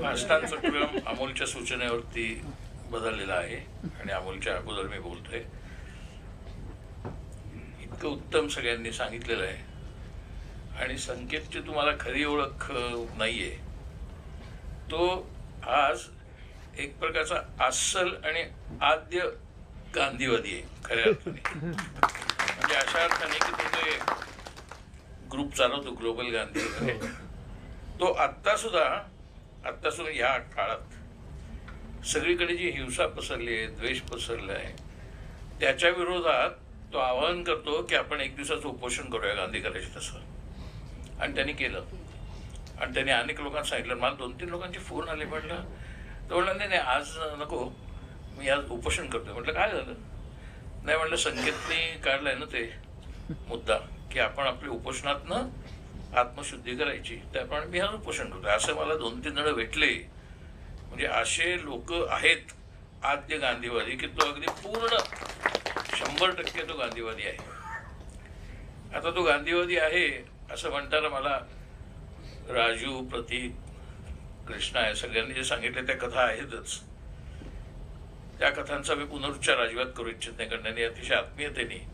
भाषणांचा क्रम अमोलच्या सूचनेवरती बदललेला आहे आणि अमोलच्या अगोदर मी बोलतोय. इतकं उत्तम सगळ्यांनी सांगितलेलं आहे आणि संकेतची तुम्हाला खरी ओळख नाहीये. तो आज एक प्रकारचा अस्सल आणि आद्य गांधीवादी आहे खऱ्या अर्थाने. म्हणजे अशा अर्थाने की तो जे ग्रुप चालवतो ग्लोबल गांधी वगैरे, तो आत्ता सुद्धा या काळात सगळीकडे जी हिंसा पसरली आहे, द्वेष पसरला आहे, त्याच्या विरोधात तो आवाहन करतो की आपण एक दिवसाचं उपोषण करूया गांधी करायचे तसं. आणि त्यांनी केलं आणि त्यांनी अनेक लोकांना सांगितलं. मला 2-3 लोकांचे फोन आले. म्हटलं तो म्हणला नाही आज नको, मी आज उपोषण करतोय. म्हटलं काय झालं? नाही म्हटलं संकेतने काढलाय ना ते मुद्दा की आपण आपल्या उपोषणातनं आत्मशुद्धी करायची, त्याप्रमाणे मी आज उपोषण करतोय. असं मला 2-3 जण भेटले. म्हणजे असे लोक आहेत आद्य गांधीवादी की तो अगदी पूर्ण 100% तो गांधीवादी आहे. आता तो गांधीवादी आहे असं म्हणताना मला राजू, प्रतीक, कृष्णा या सगळ्यांनी जे सांगितले त्या कथा आहेतच. त्या कथांचा मी पुनरुच्चार अजिबात करू इच्छित नाही, कारण त्यांनी अतिशय आत्मीयतेने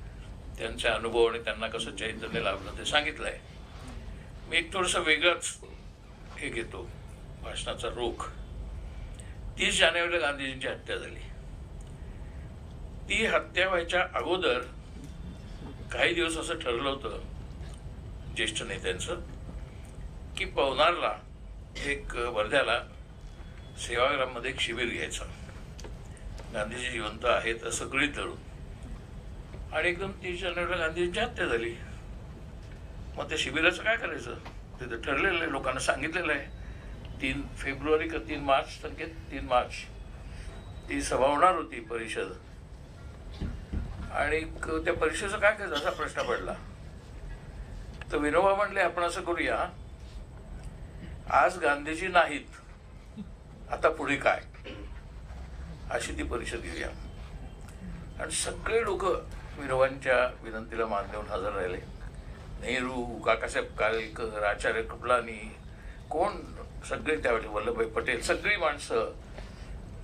त्यांचे अनुभव आणि त्यांना कसं चैतन्य लाभलं ते सांगितलंय. मी एक थोडंसं वेगळंच हे घेतो भाषणाचा रोख. 30 जानेवारीला गांधीजींची हत्या झाली. ती हत्या व्हायच्या अगोदर काही दिवस असं ठरलं होतं ज्येष्ठ नेत्यांचं की पवनारला एक वर्ध्याला सेवाग्राममध्ये एक शिबिर घ्यायचं. गांधीजी जिवंत आहेत असं गृहीत धरून. आणि एकदम 30 जानेवारीला गांधीजींची हत्या झाली. मग त्या शिबिराचं काय करायचं ते तर ठरलेलं आहे, लोकांना सांगितलेलं आहे. 3 फेब्रुवारी का 3 मार्च, संकेत 3 मार्च ती सभा होणार होती, परिषद. आणि त्या परिषदेचं काय करायचं असा प्रश्न पडला. तर विनोबा म्हणले आपण असं करूया, आज गांधीजी नाहीत, आता पुढे काय, अशी ती परिषद घेऊया. आणि सगळे लोक विनोबांच्या विनंतीला मान देऊन हजर राहिले. नेहरू, काकासाहेब कालेलकर, आचार्य कृपलानी, कोण सगळे त्यावेळी, वल्लभभाई पटेल, सगळी माणसं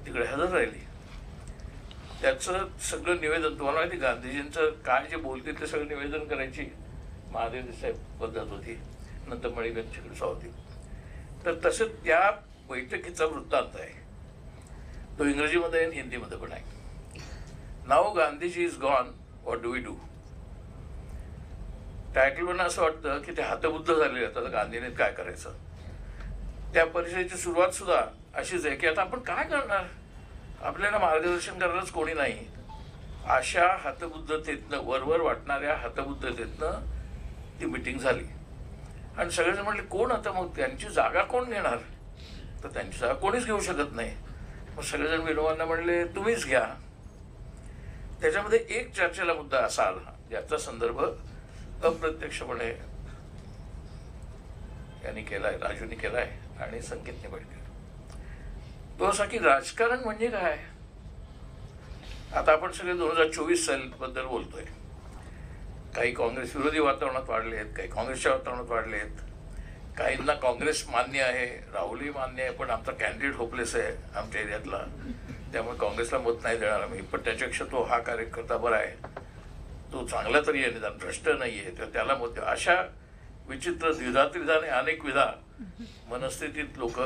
तिकडे हजर राहिली. त्याचं सगळं निवेदन तुम्हाला माहिती, गांधीजींचं काय जे बोलतील ते सगळं निवेदन करायची महादेव साहेब पद्धत होती, नंतर मणिबेनच्याकडे होती. तर तसं त्या बैठकीचा वृत्तांत आहे. तो इंग्रजीमध्ये आणि हिंदीमध्ये पण आहे. नाव Gandhiji is gone, what do we do. टायटलवरून असं वाटतं की ते हतबुद्ध झालेले आहेत, आता गांधीने काय करायचं. त्या परिषदेची सुरुवात सुद्धा अशीच आहे की आता आपण काय करणार, आपल्याला मार्गदर्शन करायलाच कोणी नाही. अशा हतबुद्धतेतनं, वरवर वाटणाऱ्या हतबुद्धतेतनं ती मिटिंग झाली. आणि सगळेजण म्हटले कोण आता मग त्यांची जागा कोण घेणार. तर त्यांची जागा कोणीच घेऊ शकत नाही. मग सगळेजण विनोबांना म्हणले तुम्हीच घ्या. त्याच्यामध्ये एक चर्चेला मुद्दा असा आला ज्याचा संदर्भ अप्रत्यक्षपणे यांनी केलाय, राजूने केलाय आणि संकेतने पण केला. तो असा की राजकारण म्हणजे काय. आता आपण सगळे 2024 साल बद्दल बोलतोय. काही काँग्रेस विरोधी वातावरणात वाढले आहेत, काही काँग्रेसच्या वातावरणात वाढले आहेत. काहींना काँग्रेस मान्य आहे, राहुलही मान्य आहे, पण आमचा कॅन्डिडेट होपलेस आहे आमच्या एरियातला, त्यामुळे काँग्रेसला मत नाही देणार आम्ही. पण त्याच्यापेक्षा तो हा कार्यकर्ता बरा आहे, तो चांगला तरी आहे, निदान भ्रष्ट नाही आहे, तर त्याला मत. अशा विचित्र द्विधात्रिधाने अनेक विधा मनस्थितीत लोक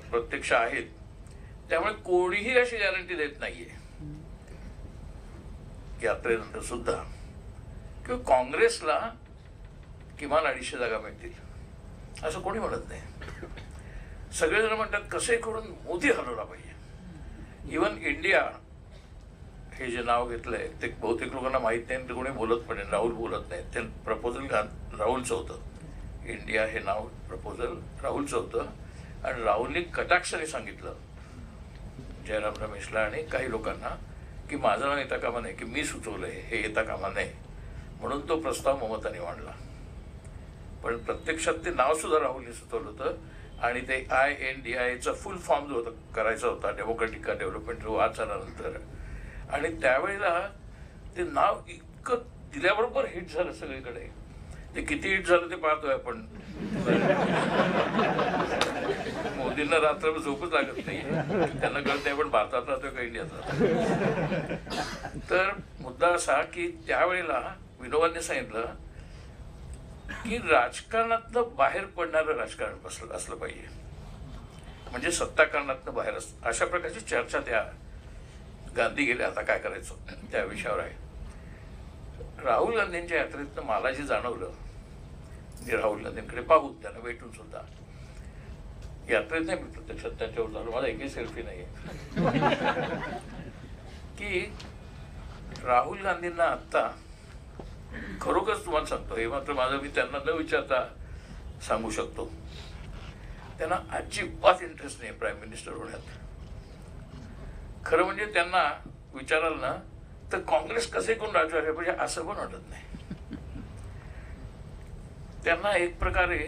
प्रत्यक्ष आहेत. त्यामुळे कोणीही अशी गॅरंटी देत नाहीये यात्रेनंतर सुद्धा किंवा काँग्रेसला किमान 250 जागा मिळतील असं कोणी म्हणत नाही. सगळेजण म्हणतात कसे करून मोदी हलवला पाहिजे. इव्हन इंडिया हे जे नाव घेतलंय ते बहुतेक लोकांना माहीत नाही, ते कोणी बोलत पण नाही. राहुल बोलत नाही. ते प्रपोजल राहुलचं होतं. इंडिया हे नाव प्रपोजल राहुलचं होतं. आणि राहुलने कटाक्षाने सांगितलं जयराम रमेशला आणि काही लोकांना की माझं नाव येता कामा नाही, की मी सुचवलंय हे येता कामा नाही, म्हणून तो प्रस्ताव ममताने मांडला. पण प्रत्यक्षात ते नाव सुद्धा राहुलने सुचवलं होतं. आणि ते INDIA फुल फॉर्म जो होता करायचा होता, डेमोक्रेटिक डेव्हलपमेंट जो आज झाल्यानंतर. आणि त्यावेळेला ते नाव इतकं दिल्याबरोबर हिट झालं सगळीकडे. ते किती हिट झालं ते पाहतोय आपण. गांधींना रात्रभर झोपच लागत नाही, त्यांना कळत नाही पण भारतात राहतोय का इंडियात. तर मुद्दा असा की त्यावेळेला विनोबांनी सांगितलं की राजकारणातनं बाहेर पडणारं राजकारण असलं पाहिजे, म्हणजे सत्ताकारणातनं बाहेर अशा प्रकारची चर्चा त्या गांधी गेले आता काय करायचं त्या विषयावर आहे. राहुल गांधींच्या यात्रेतनं मला जे जाणवलं, मी राहुल गांधींकडे पाहून त्यांना भेटून सुद्धा यात्रेत नाही, मी प्रत्यक्षात त्यांच्यावर झालो, मला एकही सेल्फी नाही आहे, की राहुल गांधींना आत्ता खरोखरच तुम्हाला सांगतो, हे मात्र माझं मी त्यांना न विचारता सांगू शकतो, त्यांना अजिबात इंटरेस्ट नाही प्राईम मिनिस्टर होण्यात. खरं म्हणजे त्यांना विचाराल ना तर काँग्रेस कसे कोण राजवाडे पाहिजे असं पण वाटत नाही. त्यांना एक प्रकारे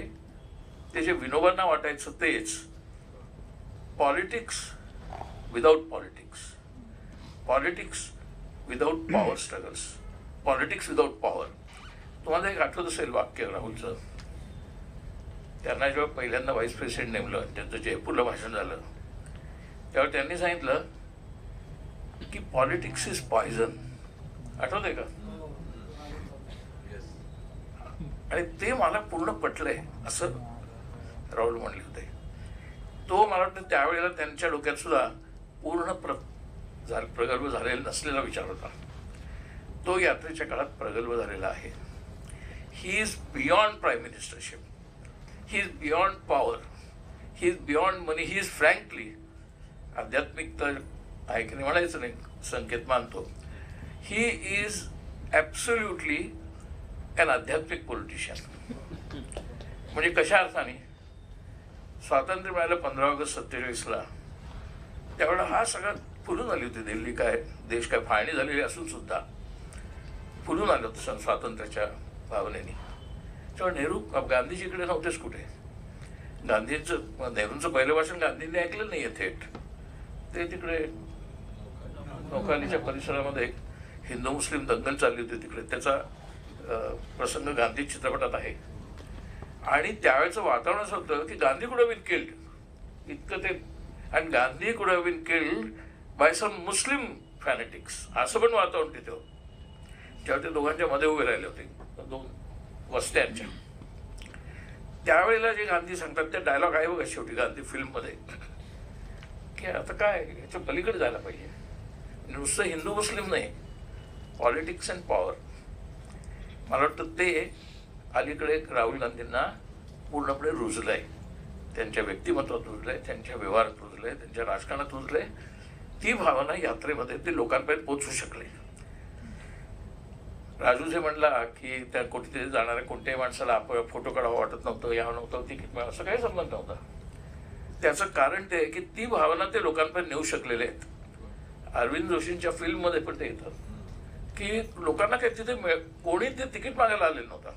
ते जे विनोबांना वाटायचं तेच, politics without politics, politics without power struggles, politics without power. तुम्हाला एक आठवत असेल वाक्य राहुलचं, त्यांना जेव्हा पहिल्यांदा व्हाईस प्रेसिडेंट नेमलं, त्यांचं जयपूरला भाषण झालं, तेव्हा त्यांनी सांगितलं की पॉलिटिक्स इज पॉइझन. आठवतंय का? आणि ते मला पूर्ण पटलंय असं राहुल म्हणले होते. तो मला वाटतं त्यावेळेला त्यांच्या डोक्यात सुद्धा पूर्ण प्रगल्भ झालेला नसलेला विचार होता. तो यात्रेच्या काळात प्रगल्भ झालेला आहे. He is beyond prime ministership, he is beyond power, he is beyond money, he is frankly, आध्यात्मिक तर आहे की नाही म्हणायचं नाही, संकेत मानतो, ही इज ॲब्सोल्युटली अन आध्यात्मिक पॉलिटिशियन. म्हणजे कशा अर्थाने स्वातंत्र्य मिळालं 15 ऑगस्ट 47ला, त्यावेळेला हा सगळा फुलून आली होती दिल्ली, काय देश काय फाळणी झालेली असून सुद्धा फुलून आलं होतं स्वातंत्र्याच्या भावनेने. तेव्हा नेहरू गांधीजीकडे नव्हतेच कुठे. गांधींचं नेहरूंचं पहिलं भाषण गांधींनी ऐकलं नाही आहे थेट, ते तिकडे नौखालीच्या परिसरामध्ये हिंदू मुस्लिम दंगल चालली होती तिकडे, त्याचा प्रसंग गांधी चित्रपटात आहे. आणि त्यावेळेचं वातावरण असं होतं की गांधी कुड हॅव बीन किल्ड, इतकं ते, आणि गांधी कुड हॅव बीन किल्ड बाय सम मुस्लिम फॅनेटिक्स, असं पण वातावरण तिथे होतं. तेव्हा ते दोघांच्या मध्ये उभे राहिले होते, दोन वस्त्यांच्या. त्यावेळेला जे गांधी सांगतात ते डायलॉग आहे बघा शेवटी गांधी फिल्ममध्ये, की आता काय याच्या पलीकडे जायला पाहिजे, नुसतं हिंदू मुस्लिम नाही, पॉलिटिक्स अँड पॉवर. मला वाटतं ते अलीकडे राहुल गांधींना पूर्णपणे रुजलं आहे, त्यांच्या व्यक्तिमत्वात रुजलं आहे, त्यांच्या व्यवहारात रुजलं आहे, त्यांच्या राजकारणात रुजलं आहे. ती भावना यात्रेमध्ये ते लोकांपर्यंत पोहोचू शकले. राजू जे म्हणला की त्या कुठेतरी जाणाऱ्या कोणत्याही माणसाला आपण फोटो काढावा वाटत नव्हतं, यावं नव्हतं, तिकीट मिळावं, असं काही संबंध नव्हता. त्याचं कारण ते आहे की ती भावना ते लोकांपर्यंत नेऊ शकलेले आहेत. अरविंद जोशींच्या फिल्ममध्ये पण ते येतं की लोकांना काही तिथे कोणी ते तिकीट मागायला आलेलं नव्हतं,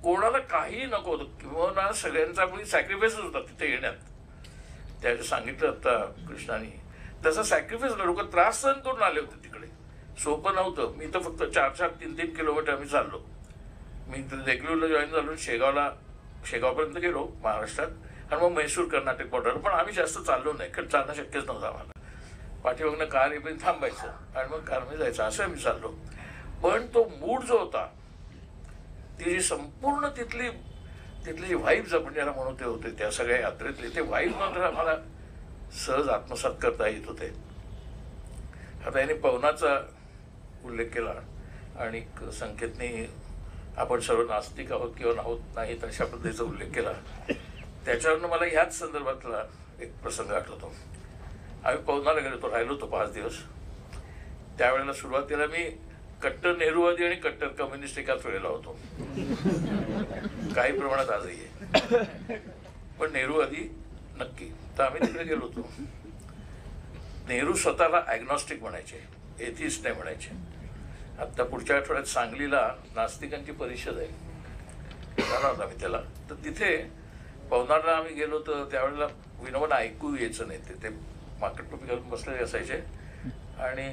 कोणाला काही नको होतं, किंवा ना सगळ्यांचा कोणी सॅक्रिफाईस होता तिथे येण्यात. त्याचं सांगितलं आता कृष्णाने, तसा सॅक्रिफाईस लोक त्रास सहन करून आले होते तिकडे, सोपं नव्हतं. मी तर फक्त 4-4, 3-3 किलोमीटर आम्ही चाललो. मी देगलूरला जॉईन झालो, शेगावपर्यंत गेलो महाराष्ट्रात, आणि मग म्हैसूर कर्नाटक बॉर्डर. पण आम्ही जास्त चाललो नाही, कारण चालणं शक्यच नव्हतं आम्हाला. पाठीमागनं कार येऊन थांबायचं आणि मग कारमध्ये जायचं, असं आम्ही चाललो. पण तो मूड जो होता, ती जी संपूर्ण तिथली जी व्हाईब्स आपण ज्याला म्हणतो होते त्या सगळ्या यात्रेतले, ते व्हाईब मात्र आम्हाला सहज आत्मसात करता येत होते. आता याने पवनाचा उल्लेख केला आणि संकेतने आपण सर्व नास्तिक आहोत किंवा नाहीत अशा पद्धतीचा उल्लेख केला. त्याच्यावरनं मला ह्याच संदर्भातला एक प्रसंग आठवतो. आम्ही पवनाला गेलो होतो, राहिलो होतो 5 दिवस. त्यावेळेला सुरुवातीला मी कट्टर नेहरूवादी आणि कट्टर कम्युनिस्ट एकाच वेळेला होतो, काही प्रमाणात आजही आहे, पण नेहरूवादी नक्की. तर आम्ही तिकडे गेलो होतो. नेहरू स्वतःला ॲग्नॉस्टिक म्हणायचे, एथिस्ट नाही म्हणायचे. आत्ता पुढच्या आठवड्यात सांगलीला नास्तिकांची परिषद आहे, जाणार होता मी त्याला. तर तिथे पवनारला आम्ही गेलो तर त्यावेळेला विनोबांना ऐकू यायचं नाही, ते माकड टोपी घालून बसलेले असायचे आणि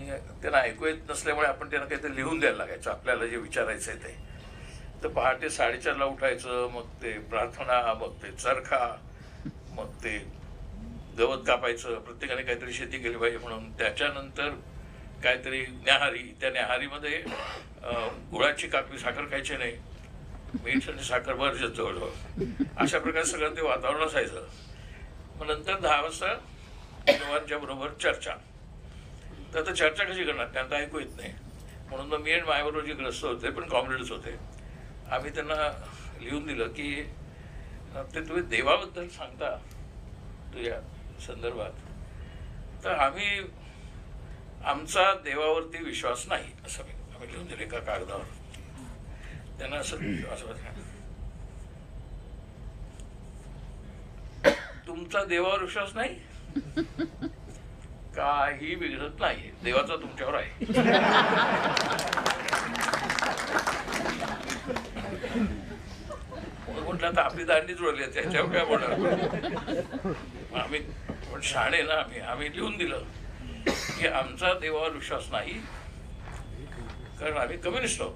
त्यांना ऐकू येत नसल्यामुळे आपण त्यांना काहीतरी लिहून द्यायला लागायचं आपल्याला जे विचारायचं आहे ते. तर पहाटे 4:30ला उठायचं, मग ते प्रार्थना, मग ते चरखा, मग ते गवत कापायचं, प्रत्येकाने काहीतरी शेती केली पाहिजे म्हणून. त्याच्यानंतर काहीतरी न्याहारी, त्या न्याहारीमध्ये गुळाची काकवी, साखर खायची नाही, मीठ आणि साखर बरंच जवळजवळ, अशा प्रकारे सगळं ते वातावरण असायचं. मग नंतर 10 वाजता विनोबांच्या बरोबर चर्चा. तर आता चर्चा कशी करणार, त्यांना ऐकू येत नाही, म्हणून मग मी आणि माझ्याबरोबर जे ग्रस्त होते पण कॉम्रेड्स होते, आम्ही त्यांना लिहून दिलं की ते तुम्ही देवाबद्दल सांगता तुझ्या संदर्भात, तर आम्ही आमचा देवावरती विश्वास नाही असं आम्ही लिहून दिलं एका कागदावर. त्यांना असं तुमचा देवावर विश्वास नाही, काही बिघडत नाही, देवाचा तुमच्यावर आहे. म्हटलं आता आपली दांडी जुळली त्याच्यावर काय बोलणार. आम्ही पण शाणे ना, आम्ही लिहून दिलं की आमचा देवावर विश्वास नाही, कारण आम्ही कम्युनिस्ट आहोत.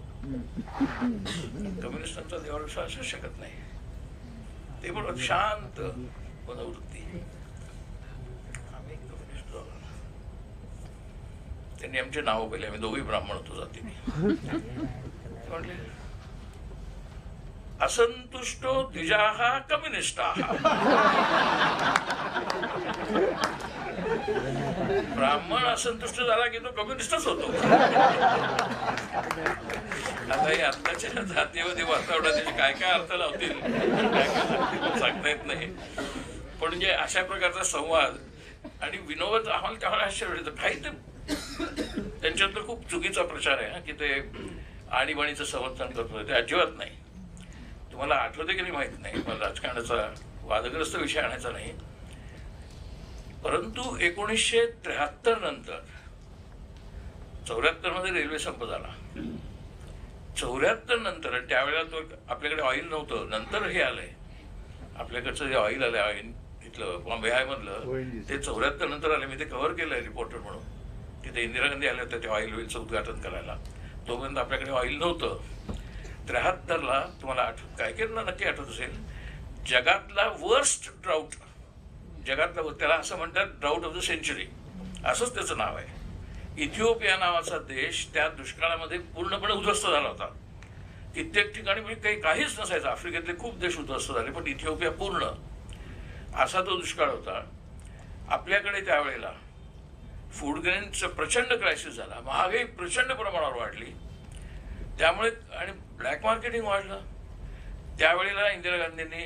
कम्युनिस्टांचा देवावर विश्वास असू शकत नाही. ते म्हणून शांत मनोवृत्ती, आम्ही कम्युनिस्ट आहोत. त्यांनी आमचे नाव पहिले, आम्ही दोघे ब्राह्मण होतो जातीने. म्हटले असंतुष्टो द्विजाः कम्युनिस्टाः. ब्राह्मण असंतुष्ट झाला की तो कम्युनिस्टच होतो. आता हे आत्ताच्या जातीवादी वातावरणात त्याचे काय काय अर्थ लावतील सांगता येत नाही. पण जे अशा प्रकारचा संवाद आणि विनोद आम्हाला त्यावेळेला आश्चर्य येतं. काही ते त्यांच्यात खूप चुकीचा प्रचार आहे की ते आणीबाणीचं समर्थन करतो, ते अजिबात नाही. तुम्हाला आठवते की नाही माहित नाही, मला राजकारणाचा वादग्रस्त विषय आणायचा नाही, परंतु 1973 नंतर 74 मध्ये रेल्वे संप झाला. 74 नंतर त्यावेळेला तो आपल्याकडे ऑइल नव्हतं, नंतर हे आलंय आपल्याकडचं जे ऑइल आलंय, ऑइल इथलं बॉम्बे हाय मधलं, ते 74 नंतर आले. मी ते कव्हर केलंय रिपोर्टर म्हणून. तिथे इंदिरा गांधी आल्या होत्या ते ऑइल वेलचं उद्घाटन करायला. तोपर्यंत आपल्याकडे ऑइल नव्हतं. 73ला तुम्हाला काय केलं नक्की आठवत असेल, जगातला वर्स्ट ड्राऊट, जगातला, त्याला असं म्हणतात ड्राऊट ऑफ द सेंचुरी, असंच त्याचं नाव आहे. इथिओपिया नावाचा देश त्या दुष्काळामध्ये पूर्णपणे उद्ध्वस्त झाला होता. कित्येक ठिकाणी म्हणजे काहीच नसायचं. आफ्रिकेतले खूप देश उद्ध्वस्त झाले, पण इथिओपिया पूर्ण असा तो दुष्काळ होता. आपल्याकडे त्यावेळेला फूड ग्रेनचं प्रचंड क्रायसिस झाला, महागाई प्रचंड प्रमाणावर वाढली, त्यामुळे आणि ब्लॅक मार्केटिंग वाढलं. त्यावेळेला इंदिरा गांधींनी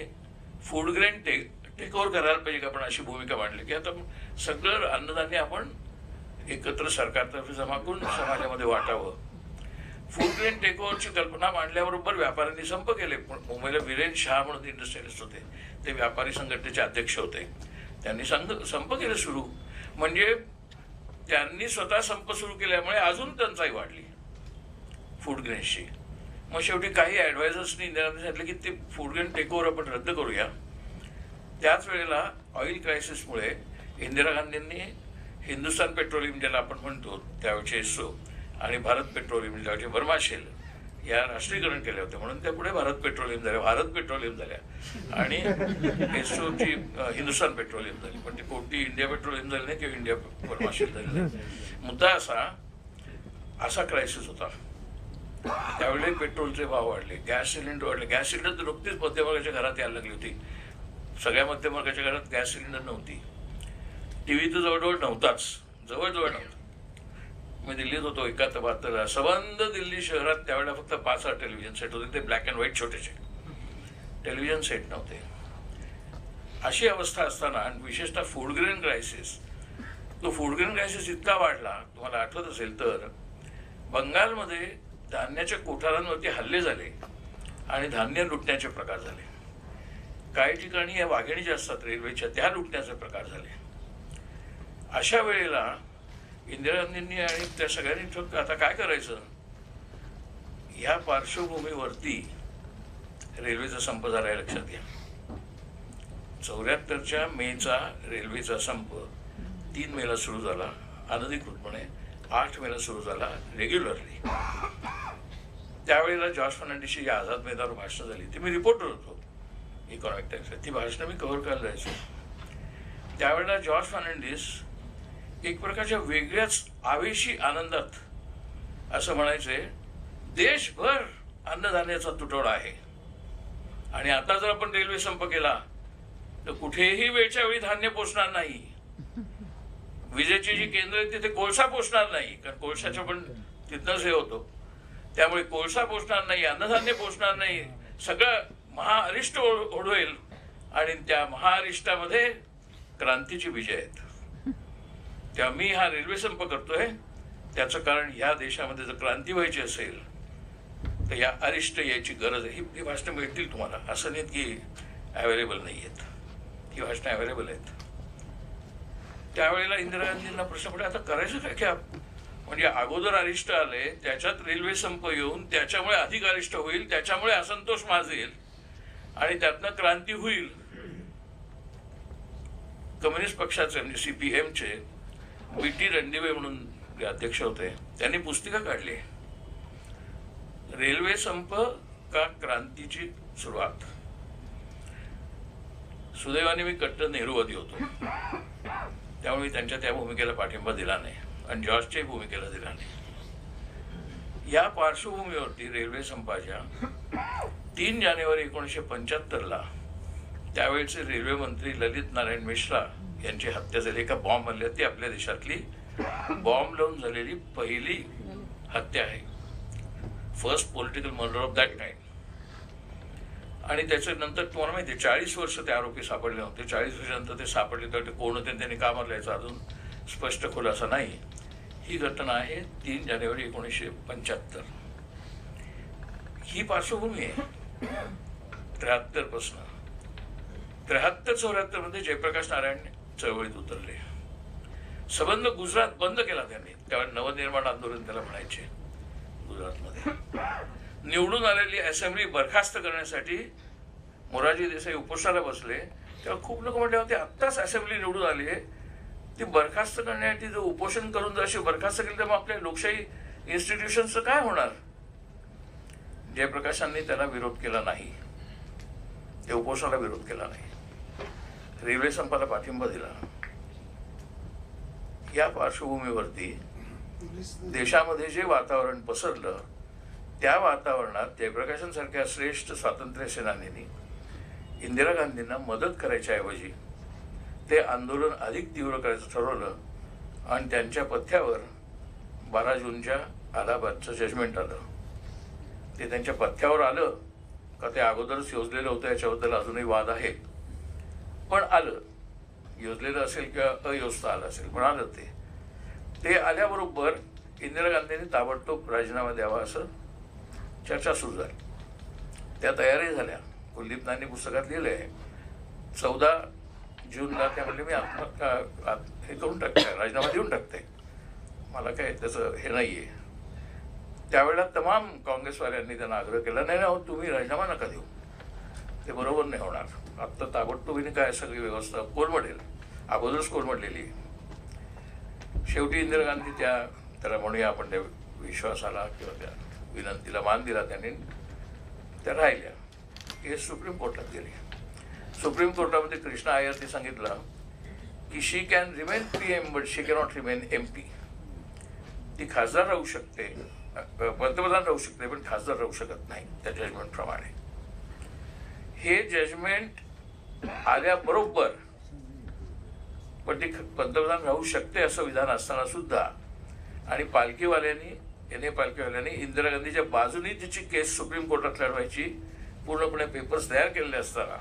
फूड ग्रेन टेक ओव्हर करायला पाहिजे का, आपण अशी भूमिका मांडली की आता सगळं अन्नधान्य आपण एकत्र सरकारतर्फे जमा करून समाजामध्ये वाटावं. फूड ग्रेन टेक ओव्हरची कल्पना मांडल्याबरोबर व्यापाऱ्यांनी संप केले. पण मुंबईला विरेन शाह म्हणून इंडस्ट्रियलिस्ट होते, ते व्यापारी संघटनेचे अध्यक्ष होते. त्यांनी संप केले सुरू. म्हणजे त्यांनी स्वतः संप सुरू केल्यामुळे अजून टंचाई वाढली फूड ग्रेन्सची. मग शेवटी काही ॲडवायझर्सनी इंदिरा गांधी सांगितलं की ते फूड ग्रेन टेक ओव्हर आपण रद्द करूया. त्याच वेळेला ऑइल क्रायसिसमुळे इंदिरा गांधींनी हिंदुस्तान पेट्रोलियम, ज्याला आपण म्हणतो त्यावेळेचे एसओ, आणि भारत पेट्रोलियम, ज्यावेळेचे वर्मा शेल, या राष्ट्रीयकरण केले होते. म्हणून त्या पुढे भारत पेट्रोलियम झाल्या, भारत पेट्रोलियम झाल्या, आणि एसओची हिंदुस्तान पेट्रोलियम झाली. पण ती कोणती इंडिया पेट्रोलियम झाली नाही किंवा इंडिया वर्मा शेल झाली नाही. मुद्दा असा क्रायसिस होता. त्यावेळी पेट्रोलचे भाव वाढले, गॅस सिलेंडर वाढले. गॅस सिलेंडर नुकतीच मध्यमवर्गाच्या घरात यायला लागली होती. सगळ्या मध्यमवर्गाच्या घरात गॅस सिलेंडर नव्हती. टीव्ही तर जवळजवळ नव्हताच, जवळजवळ नव्हता. मी दिल्लीत होतो 71-72. संबंध दिल्ली शहरात त्यावेळेला फक्त 5 टेलिव्हिजन सेट होते, ते ब्लॅक अँड व्हाईट छोटेसे टेलिव्हिजन सेट नव्हते. अशी अवस्था असताना, आणि विशेषतः फूड ग्रेन क्रायसिस, तो फूड ग्रेन क्रायसिस इतका वाढला, तुम्हाला आठवत असेल तर बंगालमध्ये धान्याच्या कोठारांवरती हल्ले झाले आणि धान्य लुटण्याचे प्रकार झाले. काही ठिकाणी या वाघिणी ज्या असतात रेल्वेच्या, त्या लुटण्याचे प्रकार झाले. अशा वेळेला इंदिरा गांधींनी आणि त्या सगळ्यांनी आता काय करायचं, या पार्श्वभूमीवरती रेल्वेचा संप झाला आहे लक्षात घ्या. 74च्या मेचा रेल्वेचा संप 3 मेला सुरू झाला अनधिकृतपणे, 8 मेला सुरू झाला रेग्युलरली. त्यावेळेला जॉर्ज फर्नांडिसची या आझाद मैदानावर भाषणं झाली, ती मी रिपोर्टर होतो इकॉनॉमिक टाइम्सला, ती भाषणं मी कव्हर करायला जायचो. त्यावेळेला जॉर्ज फर्नांडिस एक प्रकारच्या वेगळ्याच आवेशी आनंदात असं म्हणायचे, देशभर अन्नधान्याचा तुटवडा आहे आणि आता जर आपण रेल्वे संप केला तर कुठेही वेळच्या वेळी धान्य पोचणार नाही. विजेची जी केंद्र आहेत तिथे कोळसा पोचणार नाही, कारण कोळशाचं पण तिथनंच हे होतो. त्यामुळे कोळसा पोचणार नाही, अन्नधान्य पोचणार नाही, सगळं महाअरिष्ट ओढवेल आणि त्या महाअरिष्टामध्ये क्रांतीची विजय आहेत. तेव्हा मी हा रेल्वे संप करतोय त्याचं कारण ह्या देशामध्ये जर क्रांती व्हायची असेल तर या अरिष्ट यायची गरज आहे. ही भाषणं मिळतील तुम्हाला, असं नाहीत की अवेलेबल नाही आहेत, ही भाषणं अवेलेबल आहेत. त्यावेळेला इंदिरा गांधींना प्रश्न पडला, आता करायचं काय की म्हणजे अगोदर अरिष्ट आले, त्याच्यात रेल्वे संप येऊन त्याच्यामुळे अधिक अरिष्ट होईल, त्याच्यामुळे असंतोष माजेल आणि त्यातनं क्रांती होईल. कम्युनिस्ट पक्षाचे म्हणजे CPMचे BT रणदिवे म्हणून जे अध्यक्ष होते त्यांनी पुस्तिका काढली, रेल्वे संप का क्रांतीची सुरुवात. सुदैवाने मी कट्टर नेहरूवादी होतो, त्यामुळे मी त्यांच्या त्या भूमिकेला पाठिंबा दिला नाही आणि जॉर्जच्याही भूमिकेला दिला नाही. या पार्श्वभूमीवरती रेल्वे संपाच्या 3 जानेवारी 1975ला त्यावेळेचे रेल्वे मंत्री ललित नारायण मिश्रा यांची हत्या झाली एका बॉम्ब हल्ल्यात. ती आपल्या देशातली बॉम्ब लावून झालेली पहिली हत्या आहे, first political murder of that kind. आणि त्याच्यानंतर तुम्हाला माहिती आहे 40 वर्ष ते आरोपी सापडले नव्हते. 40 वर्षानंतर ते सापडले तर ते कोण होते त्यांनी का मारले याचा अजून स्पष्ट खुलासा नाही. ही घटना आहे 3 जानेवारी 1975. ही पार्श्वभूमी आहे 73 पासून. 73-74 मध्ये जयप्रकाश नारायण चळवळीत उतरले. संबंध गुजरात बंद केला त्यांनी, त्यावेळी नवनिर्माण आंदोलन त्याला म्हणायचे. गुजरातमध्ये निवडून आलेली असेंब्ली बरखास्त करण्यासाठी मोरारजी देसाई उपोषणाला बसले. तेव्हा खूप लोक म्हटले होते आत्ताच असेंब्ली निवडून आली आहे, ती बरखास्त करण्यासाठी जर उपोषण करून जर अशी बरखास्त केली तर मग आपल्या लोकशाही इन्स्टिट्यूशनचं काय होणार. जयप्रकाशांनी त्याला विरोध केला नाही, त्या उपोषणाला विरोध केला नाही, रेल्वे संपाला पाठिंबा दिला. या पार्श्वभूमीवरती देशामध्ये जे वातावरण पसरलं त्या वातावरणात जयप्रकाशांसारख्या श्रेष्ठ स्वातंत्र्य सेनानींनी इंदिरा गांधींना मदत करायच्या ऐवजी ते आंदोलन अधिक तीव्र करायचं ठरवलं आणि त्यांच्या पथ्यावर 12 जूनच्या अलाहाबादचं जजमेंट आलं. ते त्यांच्या पथ्यावर आलं का ते अगोदरच योजलेलं होतं याच्याबद्दल अजूनही वाद आहे, पण आलं. योजलेलं असेल किंवा अयोजता आलं असेल, पण आलं. ते आल्याबरोबर इंदिरा गांधींनी ताबडतोब राजीनामा द्यावा असं चर्चा सुरू झाली. त्या तयारी झाल्या. कुलदीपनांनी पुस्तकात लिहिलं आहे 14 जूनला त्या म्हणले मी हे करून टाकते, राजीनामा देऊन टाकते, मला काय त्याचं हे नाही आहे. त्यावेळेला तमाम काँग्रेसवाल्यांनी त्यांना आग्रह केला, नाही ना तुम्ही राजीनामा नका देऊ, ते बरोबर नाही होणार. आत्ता ताबडतोबीने काय सगळी व्यवस्था कोलमडेल, अगोदरच कोलमडलेली. शेवटी इंदिरा गांधी त्याला म्हणूया आपण त्या विश्वासाला किंवा त्या विनंतीला मान दिला त्यांनी, त्या राहिल्या. हे सुप्रीम कोर्टात गेले. सुप्रीम कोर्टामध्ये कृष्णा अय्यरने सांगितलं की she can remain PM but she cannot remain MP. ती खासदार राहू शकते, पंतप्रधान राहू शकते, पण खासदार राहू शकत नाही त्या जजमेंट प्रमाणे. हे जजमेंट आल्याबरोबर पण ती पंतप्रधान राहू शकते असं विधान असताना सुद्धा आणि पालखीवाल्यांनी इंदिरा गांधीच्या बाजूने तिची केस सुप्रीम कोर्टात लढवायची पूर्णपणे पेपर्स तयार केलेले असताना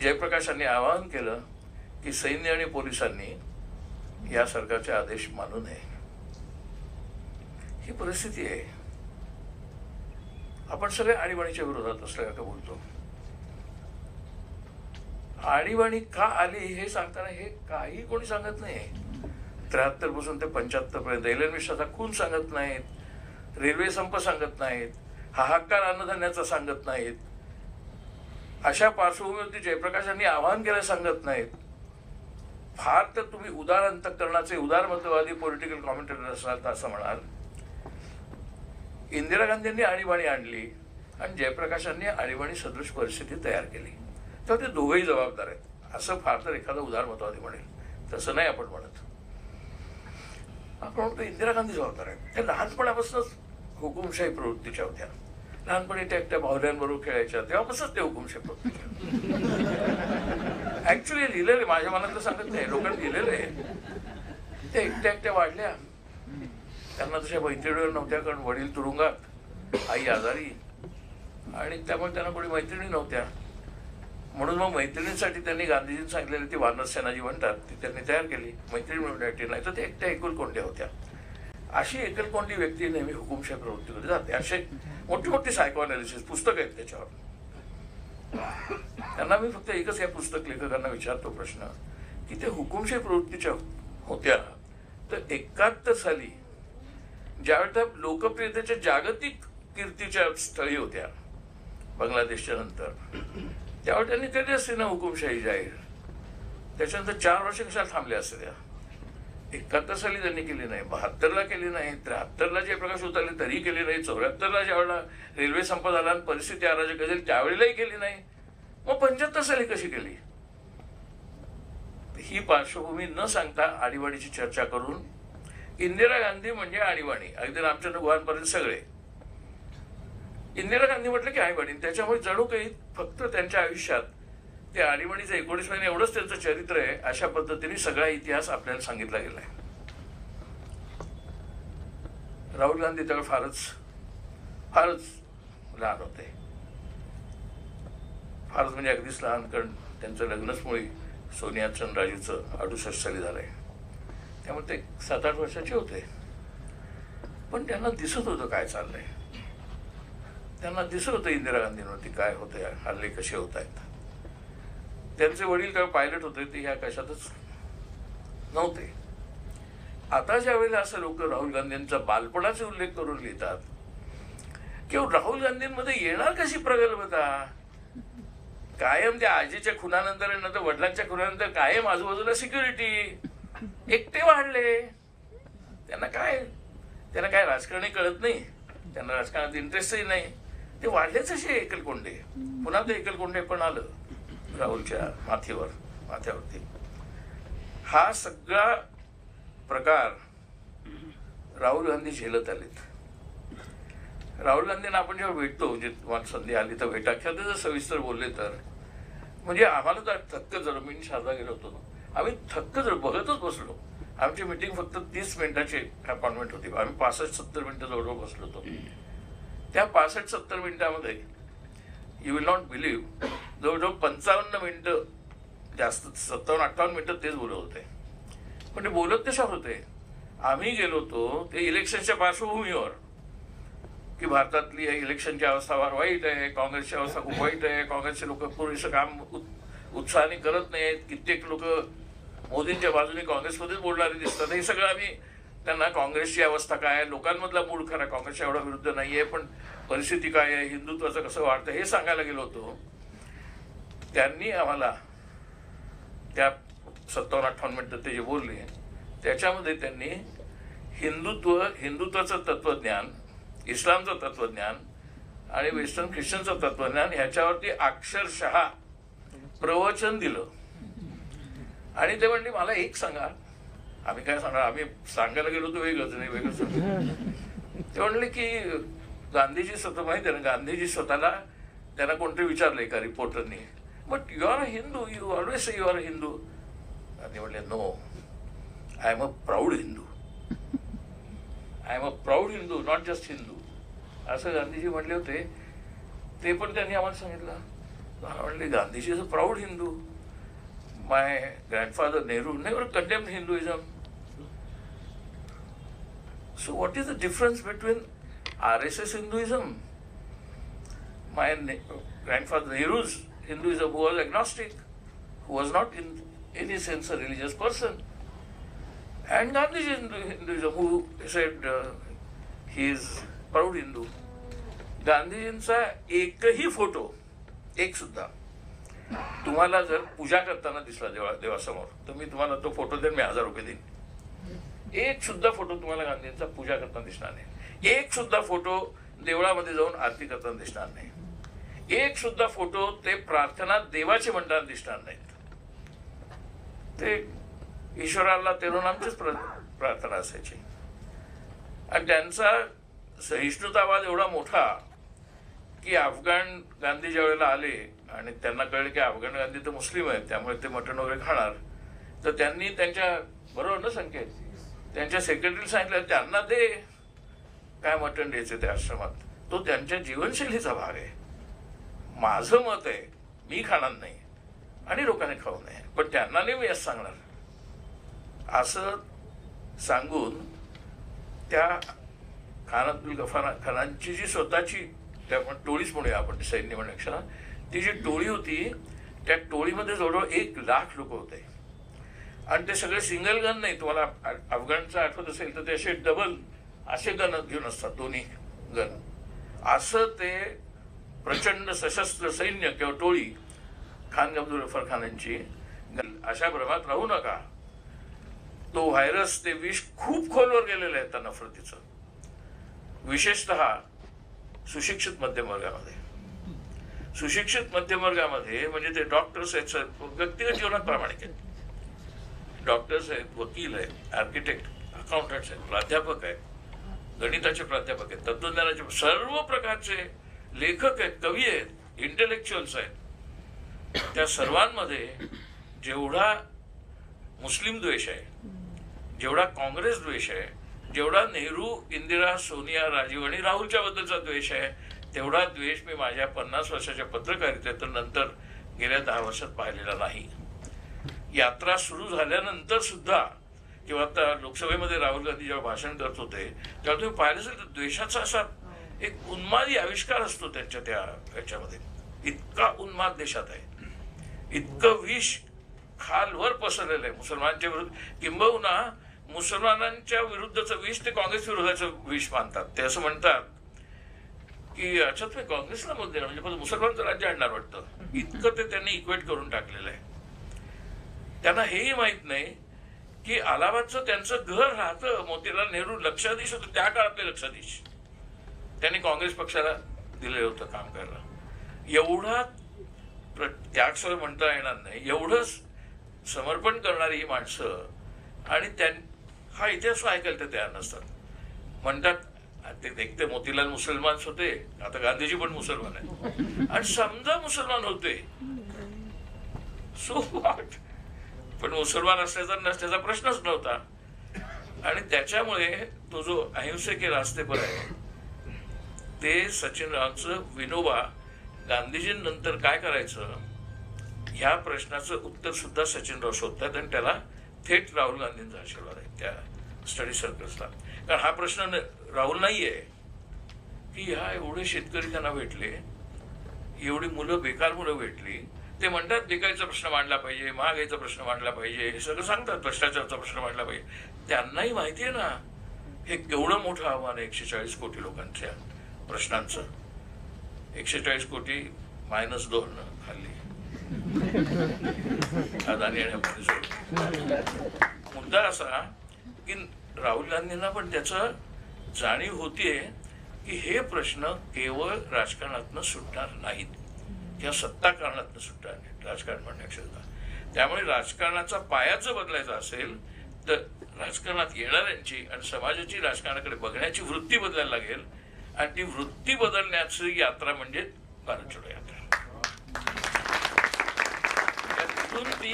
जयप्रकाशांनी आवाहन केलं की सैन्य आणि पोलिसांनी या सरकारचे आदेश मानू नये. ही परिस्थिती आहे. आपण सगळे आणीबाणीच्या विरोधात असल्यासारखं बोलतो. आणीबाणी का आली हे सांगताना हे काही कोणी सांगत नाही. 73 पासून ते 75 पर्यंत एलन मिश्राचा खून सांगत नाहीत, रेल्वे संप सांगत नाहीत, हाहाकार अन्नधान्याचा सांगत नाहीत, अशा पार्श्वभूमीवरती जयप्रकाशांनी आवाहन केलं सांगत नाहीत. फार तर तुम्ही उदार अंतःकरणाचे उदारमतवादी पॉलिटिकल कॉमेंटेटर असाल तर असं म्हणाल इंदिरा गांधींनी आणीबाणी आणली आणि जयप्रकाशांनी आणीबाणी सदृश परिस्थिती तयार केली, तर ते दोघेही जबाबदार आहेत. असं फार तर एखादं उदारमतवादी म्हणेल, तसं नाही आपण म्हणत. आपण म्हणतो इंदिरा गांधी जबाबदार आहे. त्या लहानपणापासूनच हुकुमशाही प्रवृत्तीच्या होत्या. लहानपणी त्या एकट्या भावल्यांबरोबर खेळायच्या, तेव्हापासूनच ते हुकुमशाही प्रवृत्तीच्या. ऍक्च्युली लिहिलेलं, माझ्या मनातलं सांगत नाही, लोकांनी लिहिलेलं आहे. त्या एकट्या एकट्या वाढल्या. त्यांना तशा मैत्रिणीवर नव्हत्या, कारण वडील तुरुंगात, आई आजारी, आणि त्यामुळे त्यांना कोणी मैत्रिणी नव्हत्या. म्हणून मग मैत्रिणींसाठी त्यांनी गांधीजींनी सांगितलेली ती वानर सेना जी म्हणतात ती त्यांनी तयार केली मैत्रिणी मिळवण्यासाठी. नाही तर ते एकट्या एकलकोंड्या होत्या. अशी एकलकोंडी व्यक्ती नेहमी हुकुमशाही प्रवृत्तीकडे जाते. असे मोठी मोठी सायको अनालिसिस पुस्तक आहेत त्याच्यावर. त्यांना मी फक्त एकच या पुस्तक लेखकांना विचारतो प्रश्न की ते हुकुमशाही प्रवृत्तीच्या होत्या तर 71 साली ज्यावेळी त्या लोकप्रियतेच्या जागतिक कीर्तीच्या स्थळी होत्या बांगलादेशच्या नंतर, त्यावेळी त्यांनी केली असते ना हुकुमशाही जाहीर. त्याच्यानंतर 4 वर्ष कशाला थांबल्या असते त्या. 71 साली त्यांनी केली नाही, 72ला केली नाही, 73ला जयप्रकाश उतरले तरी केली नाही, 74ला ज्यावेळेला रेल्वे संप झाला आणि परिस्थिती अराजक झाली त्यावेळेलाही केली नाही. मग 75 साली कशी केली? ही पार्श्वभूमी न सांगता आणीबाणीची चर्चा करून इंदिरा गांधी म्हणजे आणीबाणी, अगदी रामचंद्र गुहांपर्यंत सगळे इंदिरा गांधी म्हटलं की आणीबाणी. त्याच्यामुळे जणू काही फक्त त्यांच्या आयुष्यात ते आणीबाणीचं 19 महिने एवढंच त्यांचं चरित्र आहे, अशा पद्धतीने सगळा इतिहास आपल्याला सांगितला गेलाय. राहुल गांधी त्यावेळी फारच लहान होते, फारच म्हणजे अगदीच लहान, कारण त्यांचं लग्नच मुळे सोनिया चंद राजूचं 68 साली झालंय. त्यामुळे ते 7-8 वर्षाचे होते. पण त्यांना दिसत होतं काय चाललंय, त्यांना दिसत होतं इंदिरा गांधींवरती काय होतंय, हल्ले कसे होत आहेत. त्यांचे वडील काय पायलट होते, ते ह्या कशातच नव्हते. आता ज्या वेळेला असं लोक राहुल गांधींचा बालपणाचे उल्लेख करून लिहितात किंवा राहुल गांधींमध्ये येणार कशी प्रगल्भता, कायम त्या आजीच्या खुनानंतर नंतर वडिलांच्या खुनानंतर कायम आजूबाजूला सिक्युरिटी, एकटे वाढले. त्यांना काय राजकारणी कळत नाही, त्यांना राजकारणात इंटरेस्टही नाही, ते वाढलेच असे एकलकोंडे. पुन्हा ते एकलकोंडे पण आलं राहुलच्या माथ्यावरती. हा सगळा प्रकार राहुल गांधी झेलत आलेत. राहुल गांधींना आपण जेव्हा भेटतो, म्हणजे तुम्हाला संधी आली तर भेटा, किंवा जर सविस्तर बोलले तर म्हणजे आम्हाला तर थक्क झालं. मी शारदा गेलो होतो ना, आम्ही थक्क झालो, बघतच बसलो. आमची मीटिंग फक्त 30 मिनिटाची अपॉइंटमेंट होती, आम्ही 65-70 मिनिटं जवळजवळ बसलो होतो. त्या 65-70 मिनिटामध्ये यू विल नॉट बिलीव्ह जवळजवळ 55 मिनिटं, जास्त 57-58 मिनिटं तेच बोलत होते. पण ते बोलत कशावर होते? आम्ही गेलो होतो ते इलेक्शनच्या पार्श्वभूमीवर की भारतातली इलेक्शनची अवस्था फार वाईट आहे, काँग्रेसची अवस्था खूप वाईट आहे, काँग्रेसचे लोक पुरेसं काम उत्साहाने करत नाहीत, कित्येक लोक मोदींच्या बाजूने काँग्रेसमध्येच बोलणारे दिसतात. हे सगळं आम्ही त्यांना काँग्रेसची अवस्था काय आहे, लोकांमधला मूड खरा काँग्रेसच्या एवढा विरुद्ध नाहीये, पण परिस्थिती काय आहे, हिंदुत्वाचं कसं वाढतं हे सांगायला गेलो होतो. त्यांनी आम्हाला त्या 57-58 मिनिटं ते जे बोलले त्याच्यामध्ये त्यांनी हिंदुत्वाचं तत्वज्ञान, इस्लामचं तत्वज्ञान आणि वेस्टर्न ख्रिश्चनचं तत्वज्ञान ह्याच्यावरती अक्षरशः प्रवचन दिलं. आणि ते म्हणले मला एक सांगा. आम्ही काय सांगणार, आम्ही सांगायला गेलो तर वेगळंच नाही, वेगळंच. ते म्हणले की गांधीजी स्वतः माहिती आहे ना, गांधीजी स्वतःला त्यांना कोणतरी विचारलंय का रिपोर्टरनी, but you are a Hindu, you always say you are a Hindu. Gandhi म्हणले no, I am a proud Hindu, I am a proud Hindu, not just Hindu, असं गांधीजी म्हणले होते. ते पण त्यांनी आम्हाला सांगितलं. म्हणले Gandhiji is a proud Hindu. My grandfather Nehru never condemned Hinduism. So what is the difference between RSS Hinduism? My grandfather Nehru's Hinduism, who was agnostic, who was not in any sense a religious person, and Gandhi's Hinduism, who said he is proud Hindu. गांधीजींचा एकही photo, एक सुद्धा तुम्हाला जर पूजा करताना दिसला देवासमोर तर मी तुम्हाला तो फोटो देईन, मी 1000 रुपये देईन. एक सुद्धा फोटो तुम्हाला गांधींचा पूजा करताना दिसणार नाही. एक सुद्धा फोटो देवळामध्ये जाऊन आरती करताना दिसणार नाही. एक सुद्धा फोटो ते प्रार्थना देवाचे म्हणताना दिसणार नाहीत. ते ईश्वराला तेरोनामचीच प्रार्थना असायची. आणि त्यांचा सहिष्णुतावाद एवढा मोठा की अफगाण गांधी ज्या वेळेला आले आणि त्यांना कळले की अफगाण गांधी तर मुस्लिम आहेत, त्यामुळे ते मटण वगैरे खाणार, तर त्यांनी त्यांच्या, बरोबर ना संकेत, त्यांच्या सेक्रेटरीला सांगितलं त्यांना दे काय मटण द्यायचे त्या आश्रमात. तो त्यांच्या जीवनशैलीचा भाग आहे. माझं मत आहे मी खाणार नाही आणि लोकांनी खाऊ नये, पण त्यांना नाही मी असं सांगणार असं सांगून त्या खान अब्दुल गफार खानांची जी स्वतःची, त्या आपण टोळीच म्हणूया, आपण सैन्य म्हणण्यापेक्षा ती जी टोळी होती, त्या टोळीमध्ये जवळजवळ 1,00,000 लोक होते. आणि ते सगळे सिंगल गन नाही, तुम्हाला अफगाणचं आठवत असेल तर ते असे डबल असे गन घेऊन असतात, दोन्ही गन. असं ते प्रचंड सशस्त्र सैन्य किंवा टोळी खान अब्दुल गफार खानांची. अशा भ्रमात राहू नका. तो व्हायरस, ते विष खूप खोलवर गेलेलं आहे त्या नफरतीचं, विशेषतः सुशिक्षित मध्यम वर्गामध्ये. सुशिक्षित मध्यम वर्गामध्ये म्हणजे ते डॉक्टर्स आहेत, व्यक्तिगत जीवनात प्रामाणिक आहेत, डॉक्टर्स आहेत, वकील आहेत, आर्किटेक्ट, अकाउंटंट्स आहेत, प्राध्यापक आहेत, गणिताचे प्राध्यापक आहेत, तत्वज्ञानाचे, सर्व प्रकारचे लेखक आहेत, कवी आहेत, इंटेलेक्च्युअल्स आहेत. त्या सर्वांमध्ये जेवढा मुस्लिम द्वेष आहे, जेवढा काँग्रेस द्वेष आहे, जेवढा नेहरू, इंदिरा, सोनिया, राजीव आणि राहुलच्या बद्दलचा द्वेष आहे, तेवढा द्वेष मी माझ्या 50 वर्षाच्या पत्रकारितेत नंतर गेल्या 10 वर्षात पाहिलेला नाही. यात्रा सुरू झाल्यानंतर सुद्धा, किंवा आता लोकसभेमध्ये राहुल गांधी जेव्हा भाषण करत होते तेव्हा तुम्ही पाहिलं असेल तर द्वेषाचा असा एक उन्मादी आविष्कार असतो त्यांच्या त्या ह्याच्यामध्ये. इतका उन्माद देशात आहे, इतकं विष खालवर पसरलेलं आहे मुसलमानांच्या विरुद्ध, किंबहुना मुसलमानांच्या विरुद्धचं विष ते काँग्रेस विरोधाचं विष मानतात. ते असं म्हणतात की अच्छा तुम्ही काँग्रेसला मत देणार म्हणजे मुसलमानचं राज्य आणणार वाटतं, इतकं ते त्यांनी इक्वेट करून टाकलेलं आहे. त्यांना हेही माहित नाही की अलाहाबादचं त्यांचं घर राहतं मोतीलाल नेहरू लक्षाधीश होतं, त्या काळातले लक्षाधीश त्यांनी काँग्रेस पक्षाला दिलेलं होतं काम करायला. एवढा त्यागस्वर म्हणता येणार नाही, एवढं समर्पण करणारी ही माणसं, आणि हा इतिहास ऐकायला ते तयार नसतात. म्हणतात ते देखते मोतीलाल मुसलमान होते, आता गांधीजी पण मुसलमान आहे, आणि समजा मुसलमान होते सो व्हॉट, पण मुसलमान असल्याचा नसल्याचा प्रश्नच नव्हता. आणि त्याच्यामुळे तो जो अहिंसे के रास्ते पर आहे ते सचिनरावांचं विनोबा गांधीजींनंतर काय करायचं ह्या प्रश्नाचं उत्तर सुद्धा सचिनराव शोधतात, आणि त्याला थेट राहुल गांधींचा आशीर्वाद आहे त्या स्टडी सर्कल्सला. कारण हा प्रश्न राहुल नाहीये की ह्या एवढे शेतकरी त्यांना भेटले, एवढी मुलं बेकार मुलं भेटली, ते म्हणतात बेकारीचा प्रश्न मांडला पाहिजे, महागाईचा प्रश्न मांडला पाहिजे, हे सगळं सांगतात, भ्रष्टाचाराचा प्रश्न मांडला पाहिजे. त्यांनाही माहिती आहे ना हे केवढं मोठं आव्हान आहे 140 कोटी लोकांच्या प्रश्नांचं. 140 कोटी -2 खाल्ली अदानी आणि अंबानी सोडून. मुद्दा असा की राहुल गांधींना पण त्याचं जाणीव होतीये की हे प्रश्न केवळ राजकारणातनं सुटणार नाहीत किंवा सत्ता कारणातनं सुटणार नाहीत, राजकारण म्हणण्यापेक्षा. त्यामुळे राजकारणाचा पायाच बदलायचा असेल तर राजकारणात येणाऱ्यांची आणि समाजाची राजकारणाकडे बघण्याची वृत्ती बदलायला लागेल, आणि ती वृत्ती बदलण्याची यात्रा म्हणजे भारत जोडो यात्रा. त्यातून ती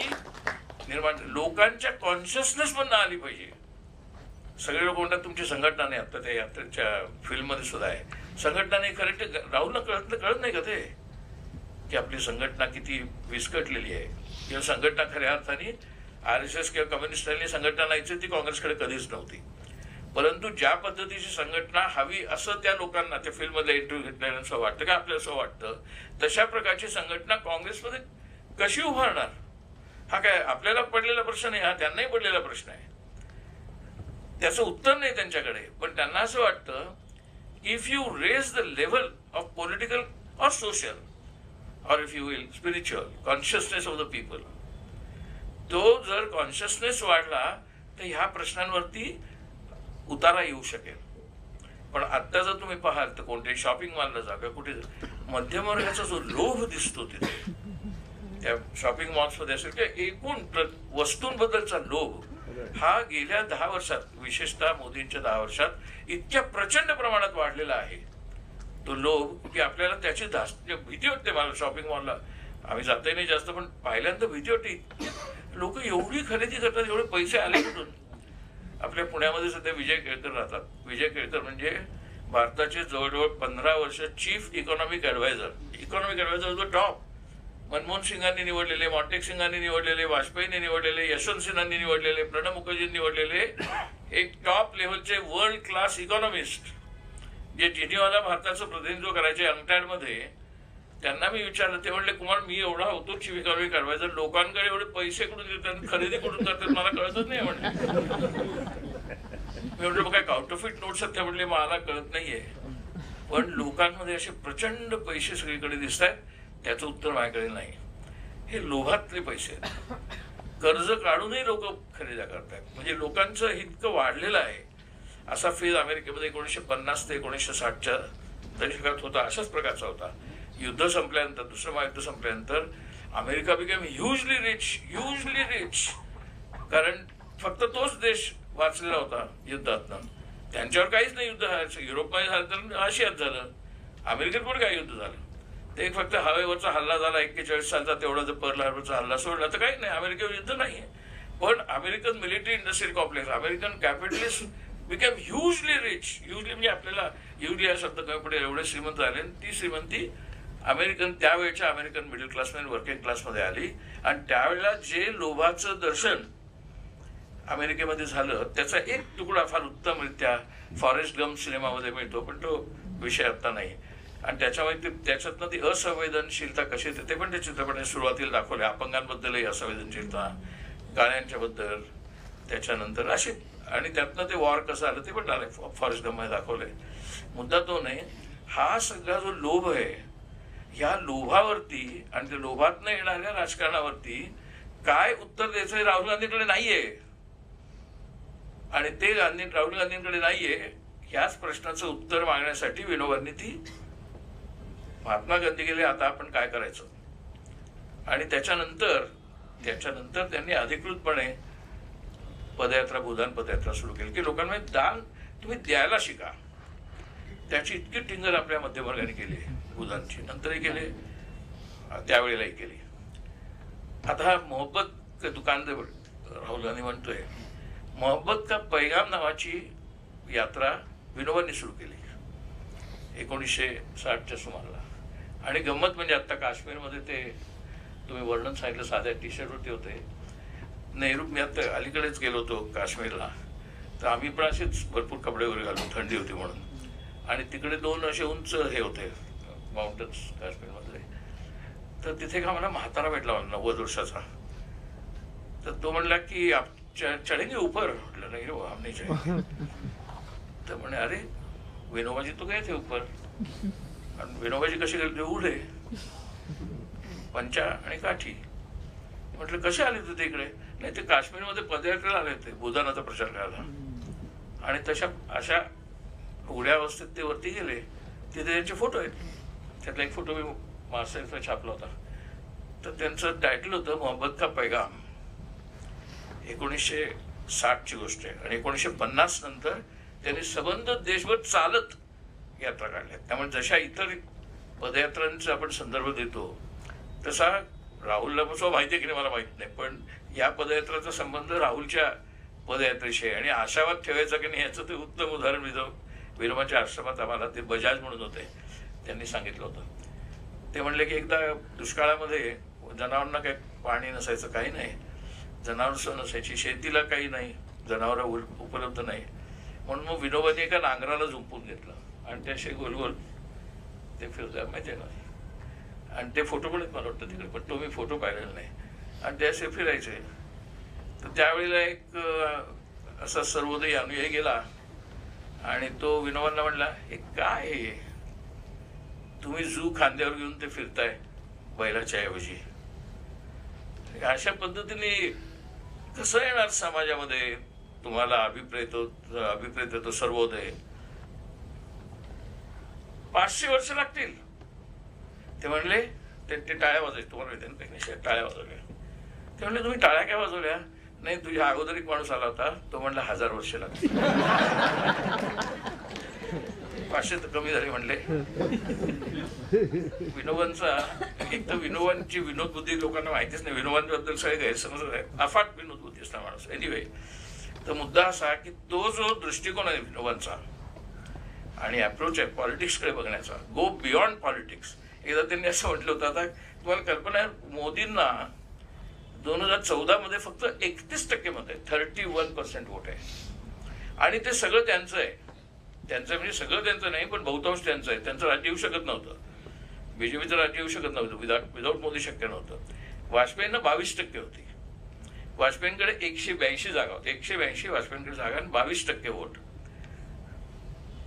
निर्माण लोकांच्या कॉन्शियसनेस पण आली पाहिजे. सगळे लोक म्हणतात तुमची संघटना नाही, आता त्या यात्रेच्या फिल्म मध्ये सुद्धा आहे संघटना नाही. करेक्ट राहुलला कळत नाही का ते की आपली संघटना किती विस्कटलेली आहे, किंवा संघटना खऱ्या अर्थाने RSS किंवा कम्युनिस्टांनी संघटना नाहीची ती काँग्रेसकडे कधीच नव्हती. परंतु ज्या पद्धतीची संघटना हवी असं त्या लोकांना त्या फिल्म मध्ये इंटरव्ह्यू घेतल्यानं असं वाटतं का आपल्याला असं वाटतं, तशा प्रकारची संघटना काँग्रेसमध्ये कशी उभारणार हा काय आपल्याला पडलेला प्रश्न नाही, हा त्यांनाही पडलेला प्रश्न आहे. त्याचं उत्तर नाही त्यांच्याकडे, पण त्यांना असं वाटतं if you raise the level of political और सोशल और if you will spiritual consciousness of the people, तो जर कॉन्शियसनेस वाढला तर ह्या प्रश्नांवरती उतारा येऊ शकेल. पण आता जर तुम्ही पाहाल तर कोणत्याही शॉपिंग मॉलला जा, कुठे मध्यमवर्गाचा जो लोभ दिसतो तिथे त्या शॉपिंग मॉल्समध्ये असेल किंवा एकूण वस्तूंबद्दलचा लोभ हा गेल्या 10 वर्षात, विशेषतः मोदींच्या 10 वर्षात इतक्या प्रचंड प्रमाणात वाढलेला आहे तो लोभ, की आपल्याला त्याची भीती वाटते. मला शॉपिंग मॉलला आम्ही जातही नाही जास्त, पण पहिल्यांदा भीती वाटते. लोक एवढी खरेदी करतात, एवढे पैसे आले कुठून. आपल्या पुण्यामध्ये सध्या विजय केळकर राहतात. विजय केळकर म्हणजे भारताचे जवळजवळ 15 वर्ष chief economic adviser top. Manmohan सिंगांनी निवडलेले, मॉन्टेक सिंगांनी निवडलेले, वाजपेयींनी निवडलेले, यशवंत सिन्हांनी निवडलेले, प्रणब मुखर्जींनी निवडलेले एक टॉप लेव्हलचे वर्ल्ड क्लास इकॉनॉमिस्ट, जे जिनिव्हाला भारताचं प्रतिनिधित्व करायचे अंगठ्यामध्ये. त्यांना मी विचारलं, ते म्हणले कुमार मी एवढा होतो चीफ इकॉनॉमिक ॲडवायझर, लोकांकडे एवढे पैसे कुठून देतात, खरेदी कुठून करतात मला कळतच नाही म्हणले. मी म्हटलं मग काय काउंटरफिट नोट्स आहेत? म्हणले मला कळत नाहीये, पण लोकांमध्ये असे प्रचंड पैसे सगळीकडे दिसत आहेत. त्याचं उत्तर माझ्याकडे नाही. हे लोभातले पैसे आहेत. कर्ज काढूनही लोक खरेदी करतात. म्हणजे लोकांचं इतकं वाढलेलं आहे. असा फेज अमेरिकेमध्ये 1950 ते 1960च्या दशकात होता, अशाच प्रकारचा होता. युद्ध संपल्यानंतर, दुसरं महायुद्ध संपल्यानंतर अमेरिका बिकेम ह्युजली रिच. कारण फक्त तोच देश वाचलेला होता युद्धातनं. त्यांच्यावर काहीच नाही युद्ध. युरोपमध्ये झालं तर आशियात झालं, अमेरिकेत पण काय युद्ध झालं. ते एक फक्त हवेवरचा हल्ला झाला 41 सालचा, तेवढा जर पर्ल हार्बरचा हल्ला सोडला तर काही नाही, अमेरिकेवर युद्ध नाहीये. पण American military industrial complex, American capitalist became hugely rich. म्हणजे आपल्याला ह्युजली हा शब्द कमी पडेल एवढे श्रीमंत झाले. ती श्रीमंती त्यावेळेच्या अमेरिकन मिडल क्लासमध्ये, वर्किंग क्लासमध्ये आली. आणि त्यावेळेला जे लोभाचं दर्शन अमेरिकेमध्ये झालं त्याचा एक तुकडा फार उत्तमरित्या फॉरेस्ट गम सिनेमामध्ये मिळतो, पण तो विषय आता नाही. आणि त्याच्यातनं ती असंवेदनशीलता कशी येते ते पण त्या चित्रपटाने सुरुवातीला दाखवले. अपंगांबद्दलही असंवेदनशीलता, गाण्यांच्या बद्दल, त्याच्यानंतर अशी, आणि त्यातनं ते वॉर कसं आलं ते पण फॉरेस्ट गममध्ये दाखवले. मुद्दा तो नाही, हा सगळा जो लोभ आहे, ह्या लोभावरती आणि त्या लोभातनं येणाऱ्या राजकारणावरती काय उत्तर द्यायचं राहुल गांधींकडे नाहीये. आणि ते राहुल गांधींकडे नाहीये. ह्याच प्रश्नाचं उत्तर मागण्यासाठी विनोबांनी ती महात्मा गांधी गेले, आता आपण काय करायचं. आणि त्याच्यानंतर त्यांनी अधिकृतपणे पदयात्रा, भूदान पदयात्रा सुरू केली, की लोकांना दान तुम्ही द्यायला शिका. त्याची इतकी टिंगल आपल्या मध्यमवर्गाने केली भूदानची, नंतरही केले, त्यावेळेलाही केली. आता हा मोहब्बत का दुकान राहुल गांधी म्हणतोय, मोहब्बत का पैगाम नावाची यात्रा विनोबांनी सुरू केली 1960च्या सुमाराला. आणि गंमत म्हणजे आता काश्मीरमध्ये ते तुम्ही वर्णन सांगितलं, साध्या टी शर्टवरती होते. नेहरू, मी आता अलीकडेच गेलो होतो काश्मीरला, तर आम्ही पण असेच भरपूर कपडे वगैरे घालून, थंडी होती म्हणून. आणि तिकडे 2 असे उंच हे होते माउंटन्स काश्मीरमध्ये. तर तिथे का मला म्हातारा भेटला, 90 वर्षाचा. तर तो म्हणला की आप चढेंगे ऊपर. म्हटलं नाही रे हम नहीं चढेंगे. तर म्हणे अरे विनोबाजी तो गए थे ऊपर. आणि विनोबाजी कशी गेले, उडे पंचा आणि काठी. म्हटलं कसे आले तू तिकडे? नाही ते काश्मीरमध्ये पदयात्रेला आले होते भूदानाचा प्रचार करायला. आणि अशा उड्या अवस्थेत ते वरती गेले. तिथे त्यांचे फोटो आहेत. त्यातला एक फोटो मी मार्सेलचा छापला होता. तर त्यांचं टायटल होतं मोहब्बत का पैगाम. 1960ची गोष्ट आहे. आणि 1950 नंतर त्यांनी संबंध देशभर चालत यात्रा काढल्या. त्यामुळे जशा इतर पदयात्रांचा आपण संदर्भ देतो तसा राहुलला माहिती आहे की नाही मला माहित नाही, पण या पदयात्राचा संबंध राहुलच्या पदयात्रेशी आहे. आणि आशावाद ठेवायचा की नाही याचं ते उत्तम उदाहरण विनोबाच्या आश्रमात आम्हाला ते बजाज म्हणून होते, त्यांनी सांगितलं होतं. ते म्हणले की एकदा दुष्काळामध्ये जनावरांना काही पाणी नसायचं, काही नाही, जनावर नसायची, शेतीला काही नाही, जनावर उपलब्ध नाही. म्हणून मग विनोबाने एका नांगराला झुंपून घेतलं आणि ते असे गोल गोल ते फिरतोय, माहिती आहे ना. आणि ते फोटो पण मला वाटतं तिकडे, पण तो मी फोटो पाहिलेला नाही. आणि ते असे फिरायचे. तर त्यावेळेला एक असा सर्वोदयी अनुयायी गेला आणि तो विनोबांना म्हणला, हे काय तुम्ही जू खांद्यावर घेऊन ते फिरताय बैलाच्या ऐवजी. अशा पद्धतीने कसं येणार समाजामध्ये तुम्हाला अभिप्रेत येतो सर्वोदय? 500 वर्ष लागतील. ते म्हणले ते टाळ्या वाजवायचे, तुम्हाला माहिती ना काही टाळ्या वाजवल्या. ते म्हणले तुम्ही टाळ्या काय वाजवल्या? नाही, तुझ्या अगोदर एक माणूस आला होता, तो म्हणला 1000 वर्ष लागतील. 500 तर कमी झाले म्हणले. विनोबांचा एक तर विनोबांची विनोद बुद्धी लोकांना माहितीच नाही. विनोबांबद्दल सगळे गैरसमज आहे. अफाट विनोद बुद्धी असता माणूस. एनिवे, तर मुद्दा असा की तो जो दृष्टिकोन आहे विनोबांचा आणि अप्रोच आहे पॉलिटिक्सकडे बघण्याचा, गो बियॉन्ड पॉलिटिक्स. एकदा त्यांनी असं म्हटलं होतं, आता तुम्हाला कल्पना आहे, मोदींना 2014 मध्ये फक्त 31% मत आहे, 31% वोट आहे. आणि ते सगळं त्यांचं आहे. त्यांचं म्हणजे सगळं त्यांचं नाही, पण बहुतांश त्यांचं आहे. त्यांचं राज्य येऊ शकत नव्हतं, बीजेपीचं राज्य येऊ शकत नव्हतं, विदाऊट मोदी शक्य नव्हतं. वाजपेयींना 22% होती. वाजपेयींकडे 182 जागा होती. 182 वाजपेयींकडे जागा आणि 22% वोट.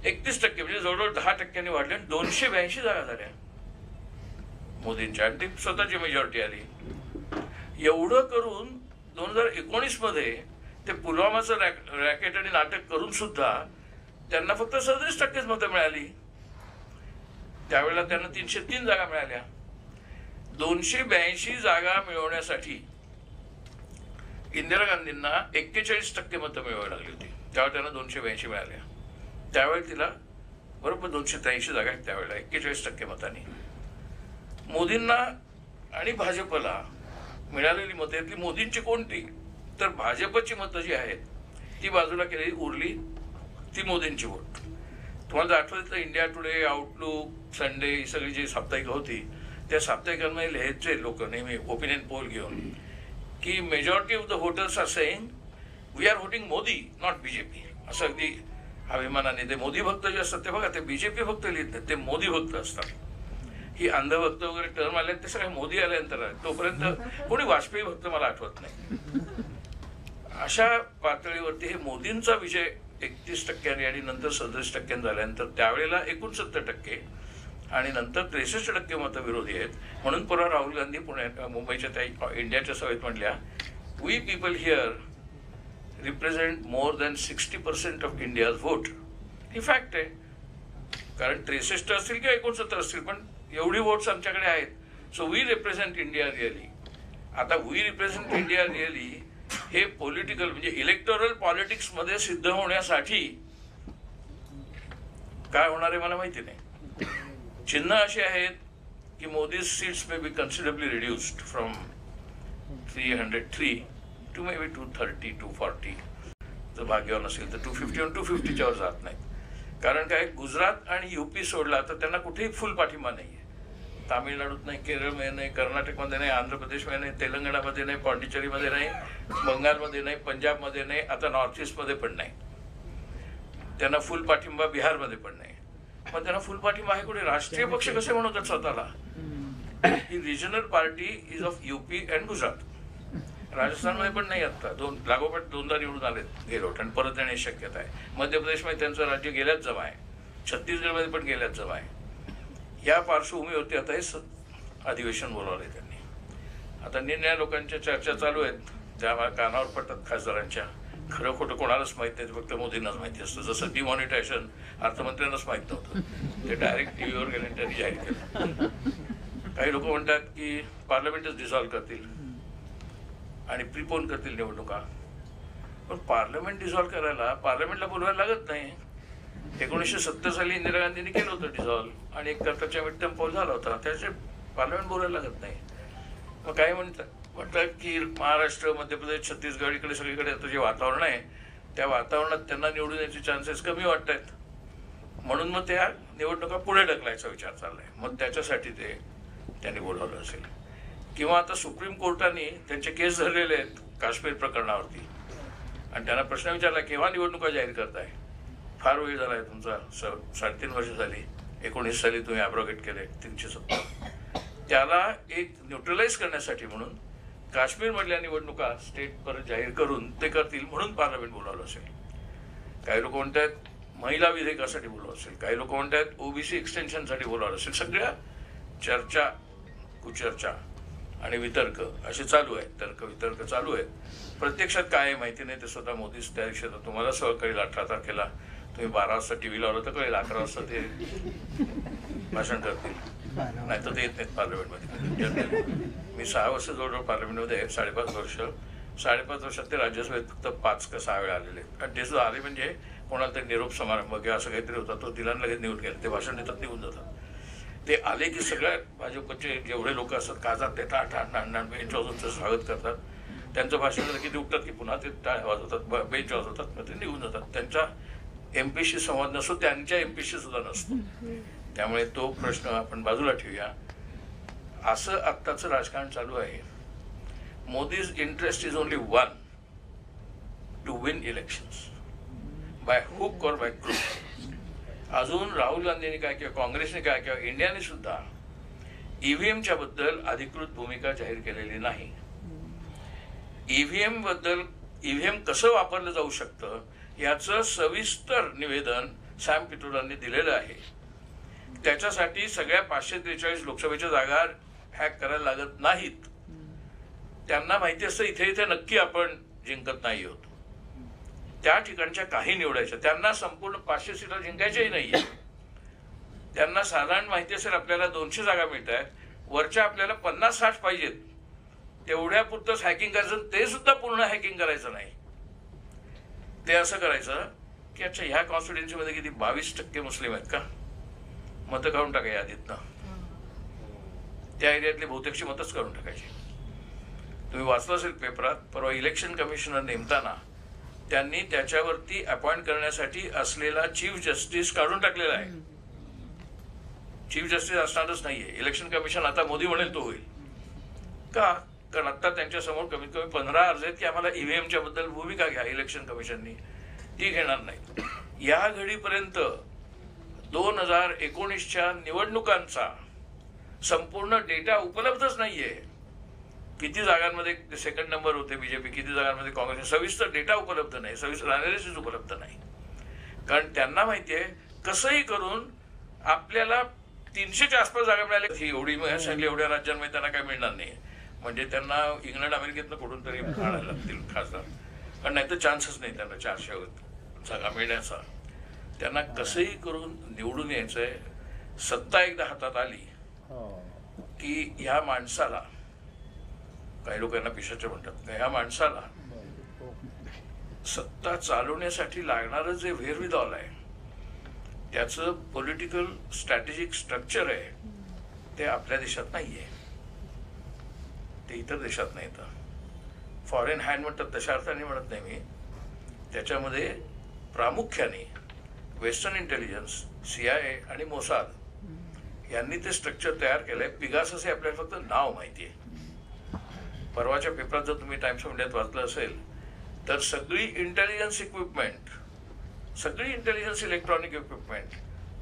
31% म्हणजे जवळजवळ 10% वाढले आणि 282 जागा झाल्या मोदींच्या, आणि ती स्वतःची मेजॉरिटी आली. एवढं करून 2019 मध्ये ते पुलवामाचं रॅकेट आणि नाटक करून सुद्धा त्यांना फक्त 37% मतं मिळाली. त्यावेळेला त्यांना 303 जागा मिळाल्या. 282 जागा मिळवण्यासाठी इंदिरा गांधींना 41% मतं मिळवावी लागली होती. त्यावेळेला त्यांना 282 मिळाल्या. त्यावेळी तिला बरोबर 283 जागा आहेत त्यावेळेला 41% मतांनी. मोदींना आणि भाजपला मिळालेली मतं यातली मोदींची कोणती, तर भाजपची मतं जी आहेत ती बाजूला केलेली, उरली ती मोदींची वोट. तुम्हाला जर आठवत तर इंडिया टुडे, आउटलुक, संडे ही सगळी जी साप्ताहिक होती, त्या साप्ताहिकांमध्ये लिहायचे लोक नेहमी ओपिनियन पोल घेऊन की majority of the voters are saying we are voting Modi not BJP. असं अगदी अभिमानाने. ते मोदी भक्त जे असतात ते बघा, ते बीजेपी भक्त लिहित नाही, ते मोदी भक्त असतात. ही अंधभक्त वगैरे टर्म आले ते सगळे मोदी आल्यानंतर आहे. तोपर्यंत कोणी वाजपेयी भक्त मला आठवत नाही. अशा पातळीवरती हे मोदींचा विजय 31% आणि नंतर 37% झाल्यानंतर त्यावेळेला 69% आणि नंतर 63% मतं विरोधी आहेत. म्हणून परवा राहुल गांधी मुंबईच्या त्या इंडियाच्या सभेत म्हटल्या, we people here represent more than 60% of India's vote. ही फॅक्ट आहे, कारण 63 असतील किंवा 69 असतील, पण एवढी वोट्स आमच्याकडे आहेत. So we represent India really. आता वी रिप्रेझेंट इंडिया रिअली हे पॉलिटिकल म्हणजे इलेक्टोरल पॉलिटिक्स मध्ये सिद्ध होण्यासाठी काय होणार आहे मला माहिती नाही. चिन्ह अशी आहेत की Modi seats may be considerably reduced from 303 to may be 230, 240. जर भाग्यवान असेल तर 250 आणि 250च्या वर जात नाहीत. कारण काय, गुजरात आणि यूपी सोडला तर त्यांना कुठेही फुल पाठिंबा नाहीये. तामिळनाडूत नाही, केरळमध्ये नाही, कर्नाटकमध्ये नाही, आंध्र प्रदेशमध्ये नाही, तेलंगणामध्ये नाही, पॉंडिचेरीमध्ये नाही, बंगालमध्ये नाही, पंजाबमध्ये नाही, आता नॉर्थ ईस्टमध्ये पण नाही. त्यांना फुल पाठिंबा बिहारमध्ये पण नाही. मग त्यांना फुल पाठिंबा आहे कुठे? राष्ट्रीय पक्ष कसे म्हणतात स्वतःला? ही regional party is of UP and Gujarat. राजस्थानमध्ये पण नाही. आता लागोपाठ 2दा निवडून आलेत गेलोट आणि परत येण्याची शक्यता आहे. मध्य प्रदेशमध्ये त्यांचं राज्य गेल्याच जमा आहे. छत्तीसगडमध्ये पण गेल्याच जमा आहे. या पार्श्वभूमीवरती आता हे अधिवेशन बोलावलंय त्यांनी. आता निर्णय लोकांच्या चर्चा चालू आहेत, त्या कानावर पडतात खासदारांच्या. खरं खोटं कोणालाच माहित नाही, फक्त मोदींनाच माहिती असतं. जसं डिमॉनिटायझेशन अर्थमंत्र्यांनाच माहित नव्हतं, ते डायरेक्ट टीव्हीवर गेले त्यांनी जाहीर केलं. काही लोक म्हणतात की पार्लमेंटच डिसॉल्व्ह करतील आणि प्रिपोन करतील निवडणुका. पण पार्लमेंट डिसॉल्व्ह करायला पार्लमेंटला बोलवायला लागत नाही. 1970 साली इंदिरा गांधींनी केलं होतं डिसॉल्व्ह आणि 71च्या मिड टर्म पोल झाला होता. त्याचे पार्लमेंट बोलायला लागत नाही. मग काही म्हणतात की महाराष्ट्र, मध्य प्रदेश, छत्तीसगड इकडे सगळीकडे आता जे वातावरण आहे त्या वातावरणात त्यांना निवडून यायचे चान्सेस कमी वाटत आहेत. म्हणून मग त्या निवडणुका पुढे ढकलायचा विचार चाललाय. मग त्याच्यासाठी ते त्यांनी बोलावलं असेल. किंवा आता सुप्रीम कोर्टाने त्यांचे केस धरलेले आहेत काश्मीर प्रकरणावरती आणि त्यांना प्रश्न विचारला केव्हा निवडणुका जाहीर करताय? फार वेळ झाला आहे तुमचा, 3.5 वर्ष झाली. 19 साली तुम्ही ॲब्रोगेट केले 370. त्याला एक न्यूट्रलाइज करण्यासाठी म्हणून काश्मीरमधल्या निवडणुका स्टेट परत जाहीर करून ते करतील म्हणून पार्लमेंट बोलावलं असेल. काही लोक म्हणतात महिला विधेयकासाठी बोलावलं असेल, काही लोक म्हणतात ओबीसी एक्सटेन्शनसाठी बोलावलं असेल. सगळ्या चर्चा, कुचर्चा आणि वितर्क असे चालू आहेत. तर्क वितर्क चालू आहेत. प्रत्यक्षात काय आहे माहिती नाही. ते स्वतः मोदीच त्या दिवशी तुम्हाला सह कळेल. 18 तारखेला तुम्ही 12 वाजता टीव्ही लावलं तर कळेल. 11 वाजता ते भाषण करतील. नाही तर ते येत नाहीत पार्लमेंटमध्ये. मी 6 वर्ष जवळजवळ पार्लमेंटमध्ये आहे, 5.5 वर्ष. 5.5 वर्षात ते राज्यसभेत फक्त 5 का 6 वेळा आलेले आहेत. आणि ते सुद्धा आले म्हणजे कोणाला तरी निरोप समारंभ किंवा असं काहीतरी होता, तो दिला लगेच निघून गेला. ते भाषण देतात, निघून जातात. ते आले की सगळ्या भाजपचे जेवढे लोक असतात काजात ते बेंच वाजवून स्वागत करतात. त्यांचं भाषण झालं की ते उठतात की पुन्हा ते टाळ्या वाजवतात, बेंच वाजवतात, मग ते निघून जातात. त्यांच्या एमपीशी संवाद नसतो, त्यांच्या एमपीशी सुद्धा नसतो. त्यामुळे तो प्रश्न आपण बाजूला ठेवूया. असं आत्ताचं राजकारण चालू आहे. Modi's interest is only one, to win elections by hook or by crook. अजून राहुल गांधींनी काय किंवा काँग्रेसने काय किंवा इंडियाने सुद्धा ईव्हीएमच्या बद्दल अधिकृत भूमिका जाहीर केलेली नाही. ईव्हीएम बद्दल, ईव्हीएम कसं वापरलं जाऊ शकतं याचं सविस्तर निवेदन सॅम पिट्रोडांनी दिलेलं आहे. त्याच्यासाठी सगळ्या 543 लोकसभेच्या जागा हॅक करायला लागत नाहीत. त्यांना माहिती असतं इथे इथे नक्की आपण जिंकत नाही आहोत. त्या ठिकाणच्या काही निवडायच्या. त्यांना संपूर्ण 500 सीटा जिंकायच्याही नाहीये. त्यांना साधारण माहिती असेल आपल्याला 200 जागा मिळत आहेत, वरच्या आपल्याला 50-60 पाहिजेत. तेवढ्या पुरतंच हॅकिंग करायचं, ते सुद्धा पूर्ण हॅकिंग करायचं नाही. ते असं करायचं की अच्छा ह्या कॉन्स्टिट्युन्सीमध्ये किती 22% मुस्लिम आहेत का, मतं काढून टाका यादीतनं. त्या एरियातली बहुतेकची मतच काढून टाकायची. तुम्ही वाचलं असेल पेपरात, परवा इलेक्शन कमिशनर नेमताना त्यांनी त्याच्यावरती अपॉइंट करण्यासाठी असलेला चीफ जस्टिस काढून टाकलेला आहे. चीफ जस्टिस असणारच नाहीये. इलेक्शन कमिशन आता मोदी म्हणेल तो होईल का? कारण आता त्यांच्या समोर कमीत कमी 15 अर्ज आहेत की आम्हाला ईव्हीएमच्या बद्दल भूमिका घ्या. इलेक्शन कमिशननी ती घेणार नाही. या घडीपर्यंत 2019च्या निवडणुकांचा संपूर्ण डेटा उपलब्धच नाहीये. किती जागांमध्ये सेकंड नंबर होते बीजेपी, किती जागांमध्ये काँग्रेस, सविस्तर डेटा उपलब्ध नाही, सविस्तर अनालिसिस उपलब्ध नाही. कारण त्यांना माहितीये कसंही करून आपल्याला 300च्या आसपास जागा मिळाल्या. ही एवढी सांगली एवढ्या राज्यांमध्ये त्यांना काय मिळणार नाही. म्हणजे त्यांना इंग्लंड अमेरिकेतनं कुठून तरी आणायला लागतील खासदार. कारण नाही तर चान्सच नाही त्यांना 400 जागा मिळण्याचा. त्यांना कसंही करून निवडून यायचंय. सत्ता एकदा हातात आली की ह्या माणसाला, काही लोक यांना पिशाच म्हणतात, ह्या माणसाला सत्ता चालवण्यासाठी लागणारं जे व्हेरविदॉल आहे, त्याचं पॉलिटिकल स्ट्रॅटेजिक स्ट्रक्चर आहे, ते आपल्या देशात नाहीये. ते इतर देशात नाही. तर फॉरेन हँड म्हणतात तशा अर्थाने म्हणत नाही मी. त्याच्यामध्ये प्रामुख्याने वेस्टर्न इंटेलिजन्स, CIA आणि मोसाद यांनी ते स्ट्रक्चर तयार केलंय. पिगासस हे आपल्याला फक्त नाव माहिती आहे. परवाच्या पेपरात जर तुम्ही टाइम्स ऑफ इंडियात वाचलं असेल तर सगळी इंटेलिजन्स इक्विपमेंट, सगळी इंटेलिजन्स इलेक्ट्रॉनिक इक्विपमेंट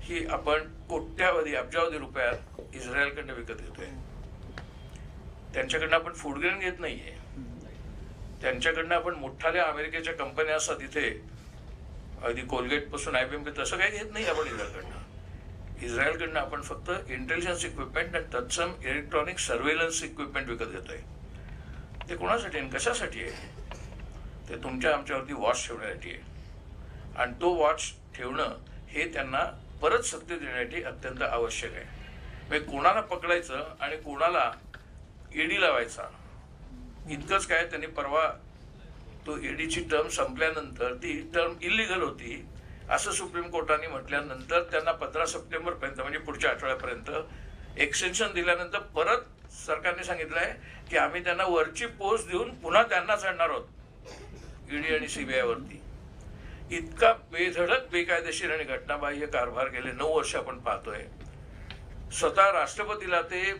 ही आपण कोट्यावधी अब्जावधी रुपयात इस्रायलकडनं विकत घेतोय. त्यांच्याकडनं आपण फूड ग्रेन घेत नाहीये. त्यांच्याकडनं आपण मोठ्याल्या अमेरिकेच्या कंपन्या असतात इथे, अगदी कोलगेट पासून IBM तसं काही घेत नाही आपण इस्रायलकडनं. इस्रायलकडनं आपण फक्त इंटेलिजन्स इक्विपमेंट आणि तत्सम इलेक्ट्रॉनिक सर्व्हेलन्स इक्विपमेंट विकत घेतोय. ते कोणासाठी आणि कशासाठी आहे? ते तुमच्या आमच्यावरती वॉच ठेवण्यासाठी आहे. आणि तो वॉच ठेवणं हे त्यांना परत सत्तेत येण्यासाठी अत्यंत आवश्यक आहे. म्हणजे कोणाला पकडायचं आणि कोणाला ईडी लावायचा इतकंच काय. त्यांनी परवा तो ईडीची टर्म संपल्यानंतर ती टर्म इलिगल होती असं सुप्रीम कोर्टाने म्हटल्यानंतर त्यांना 15 सप्टेंबरपर्यंत म्हणजे पुढच्या आठवड्यापर्यंत एक्सटेन्शन दिल्यानंतर परत सरकारने सांगितलंय की आम्ही त्यांना वरची पोस्ट देऊन पुन्हा त्यांनाच आणणार आहोत ईडी आणि CBI वरती. इतका बेधडक बेकायदेशीर आणि घटनाबाह्य कारभार गेले 9 वर्ष आपण पाहतोय. स्वतः राष्ट्रपतीला ते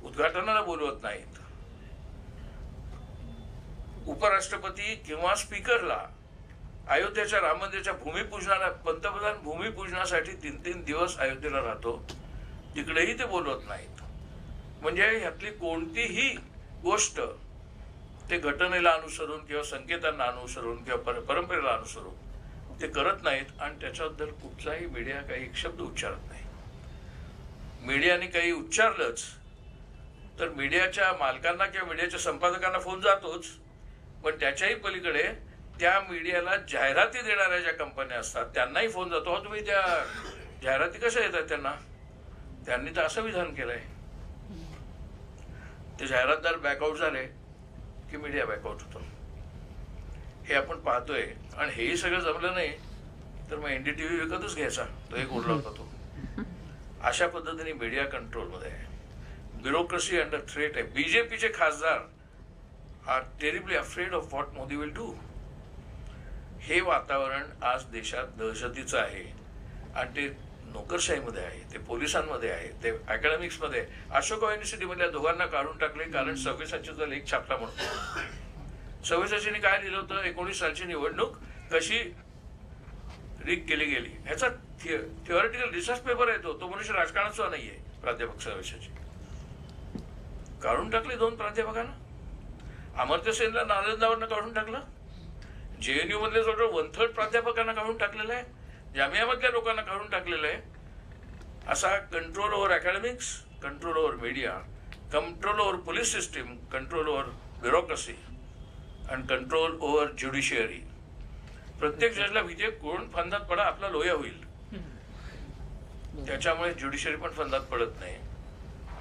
उद्घाटनाला बोलवत नाहीत. उपराष्ट्रपती किंवा स्पीकरला अयोध्येच्या राम मंदिराच्या भूमिपूजनाला, पंतप्रधान भूमिपूजनासाठी 3-3 दिवस अयोध्येला राहतो, तिकडेही ते बोलवत नाहीत. म्हणजे ह्यातली कोणतीही गोष्ट ते घटनेला अनुसरून किंवा संकेतांना अनुसरून किंवा परंपरेला अनुसरून ते करत नाहीत. आणि त्याच्याबद्दल कुठलाही मीडिया काही एक शब्द उच्चारत नाही. मीडियाने काही उच्चारलंच तर मीडियाच्या मालकांना किंवा मीडियाच्या संपादकांना फोन जातोच, पण त्याच्याही पलीकडे त्या मीडियाला जाहिराती देणाऱ्या ज्या कंपन्या असतात त्यांनाही फोन जातो. तुम्ही त्या जाहिराती कशा येतात त्यांना? त्यांनी तर असं विधान केलंय, ते जाहिरातदार बॅकआउट झाले की मीडिया बॅकआउट होतो. हे आपण पाहतोय. आणि हेही सगळं जमलं नाही तर मग NDTV विकतच घ्यायचा, तो एक उरला होता तो. अशा पद्धतीने मीडिया कंट्रोलमध्ये आहे. ब्युरोक्रेसी अंडर थ्रेट आहे. BJPचे खासदार are terribly afraid of what Modi will do. हे वातावरण आज देशात दहशतीचं आहे आणि ते नोकरशाहीमध्ये आहे, ते पोलिसांमध्ये आहे, ते अकॅडमिक्समध्ये आहे. अशोका युनिव्हर्सिटीमधल्या दोघांना काढून टाकले कारण 26 लेख छापला म्हणून. 26 काय लिहिलं होतं, 19 सालची निवडणूक कशी रीक केली गेली. ह्याचा थिओरिटिकल रिसर्च पेपर आहे तो मनुष्य राजकारणाचा नाहीये. प्राध्यापक 26 काढून टाकले 2 प्राध्यापकांना. अमर्त्य सेनला नालंदावरनं काढून टाकलं. JNU मधले जवळजवळ 1/3 प्राध्यापकांना काढून टाकलेलं आहे. जामियामधल्या लोकांना काढून टाकलेलं आहे. असा control over academics, control over media, control over police system, control over bureaucracy आणि कंट्रोल ओव्हर ज्युडिशियरी. प्रत्येक जजला भीती कोण फंदात पडा आपला लोया होईल, त्याच्यामुळे ज्युडिशियरी पण फंदात पडत नाही.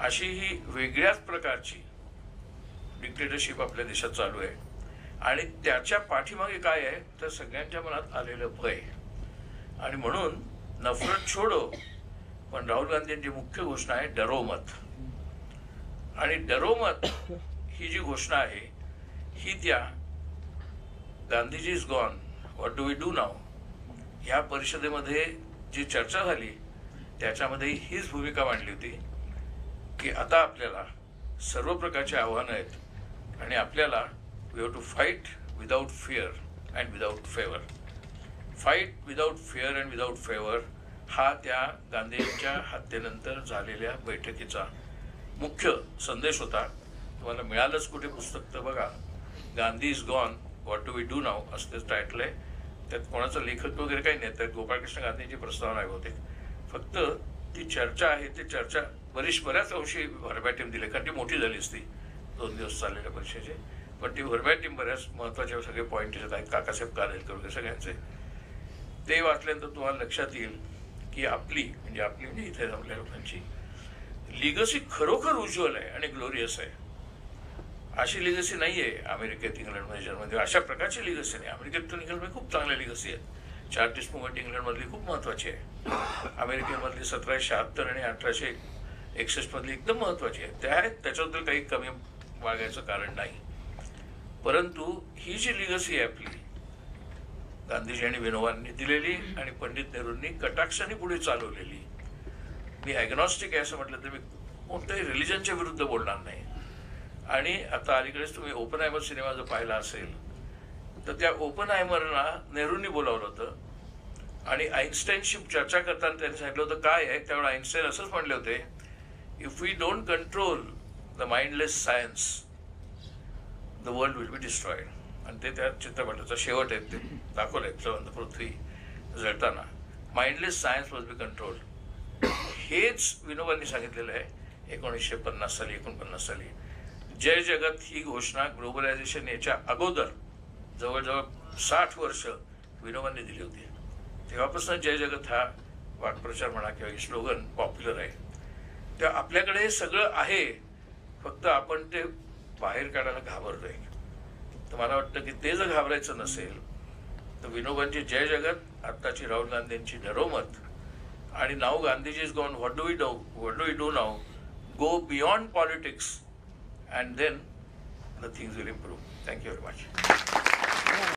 अशी ही वेगळ्याच प्रकारची डिक्टेटरशिप आपल्या देशात चालू आहे. आणि त्याच्या पाठीमागे काय आहे तर सगळ्यांच्या मनात आलेलं भय. आणि म्हणून नफरत छोडो, पण राहुल गांधींची मुख्य घोषणा आहे डरो मत. आणि डरो मत ही जी घोषणा आहे ही त्या Gandhiji is gone what do we do नाव ह्या परिषदेमध्ये जी चर्चा झाली त्याच्यामध्ये हीच भूमिका मांडली होती की आता आपल्याला सर्व प्रकारचे आव्हानं आहेत आणि आपल्याला we have to fight without fear and without favour. Fight without fear and without favour हा त्या गांधींच्या हत्येनंतर झालेल्या बैठकीचा मुख्य संदेश होता. तुम्हाला मिळालंच कुठे पुस्तक तर बघा, Gandhi is gone what do we do नाव असं ते टायटल आहे. त्यात कोणाचं लेखक वगैरे काही नाही, त्यात गोपाळकृष्ण गांधींची प्रस्तावना आहे बहुतेक. फक्त ती चर्चा आहे, ती चर्चा बऱ्याच अंशी व्हर्बॅटिम दिली कारण ती मोठी झाली असती 2 दिवस चाललेल्या परीक्षेचे. पण ती व्हर्बॅटिम बऱ्याच महत्वाचे सगळे पॉईंट आहेत. काकासाहेब कालेलकर वगैरे सगळ्यांचे ते वाचल्यानंतर तुम्हाला लक्षात येईल की आपली म्हणजे इथे जमलेल्या लोकांची लिगसी खरोखर उज्ज्वल आहे आणि ग्लोरियस आहे. अशी लिगसी नाहीये अमेरिकेत, इंग्लंडमध्ये, जर्मनीमध्ये. अशा प्रकारची लिगसी नाही. अमेरिकेतून इंग्लंडमध्ये खूप चांगल्या लिगसी आहेत. चार्टिस्ट मुवमेंट इंग्लंडमधली खूप महत्वाची आहे. अमेरिकेमधली 1776 आणि 1861 मधली एकदम महत्वाची आहे. त्या आहेत, त्याच्याबद्दल काही कमी वागायचं कारण नाही. परंतु ही जी लिगसी आहे आपली गांधीजी आणि विनोबांनी दिलेली आणि पंडित नेहरूंनी कटाक्षाने पुढे चालवलेली. मी ॲग्नॉस्टिक आहे असं म्हटलं तर मी कोणत्याही रिलिजनच्या विरुद्ध बोलणार नाही. आणि आता अलीकडेच तुम्ही ओपनहायमर सिनेमा जर पाहिला असेल तर त्या ओपनहायमरला नेहरूंनी बोलावलं होतं आणि आईन्स्टाईनशी चर्चा करताना त्यांनी सांगितलं होतं काय आहे. त्यावेळेला आईन्स्टाईन असंच म्हणले होते, if we don't control the mindless science the world will be destroyed. आणि ते त्या चित्रपटाचा शेवट आहे, ते दाखवलंय पृथ्वी जळताना. Mindless science must be control. हेच विनोबांनी सांगितलेलं आहे 1950 साली 49 साली. जय जगत ही घोषणा ग्लोबलायझेशन याच्या अगोदर जवळजवळ 60 वर्ष विनोबांनी दिली होती. तेव्हापासून जय जगत हा वाक्प्रचार म्हणा किंवा स्लोगन पॉप्युलर आहे. तर आपल्याकडे हे सगळं आहे, फक्त आपण ते बाहेर काढायला घाबरतोय. तर मला वाटतं की ते जर घाबरायचं नसेल तर विनोबांची जय जगत, आत्ताची राहुल गांधींची डरोमत आणि नाव Gandhiji is gone what do we do नाव go beyond politics and then the things will improve. Thank you very much.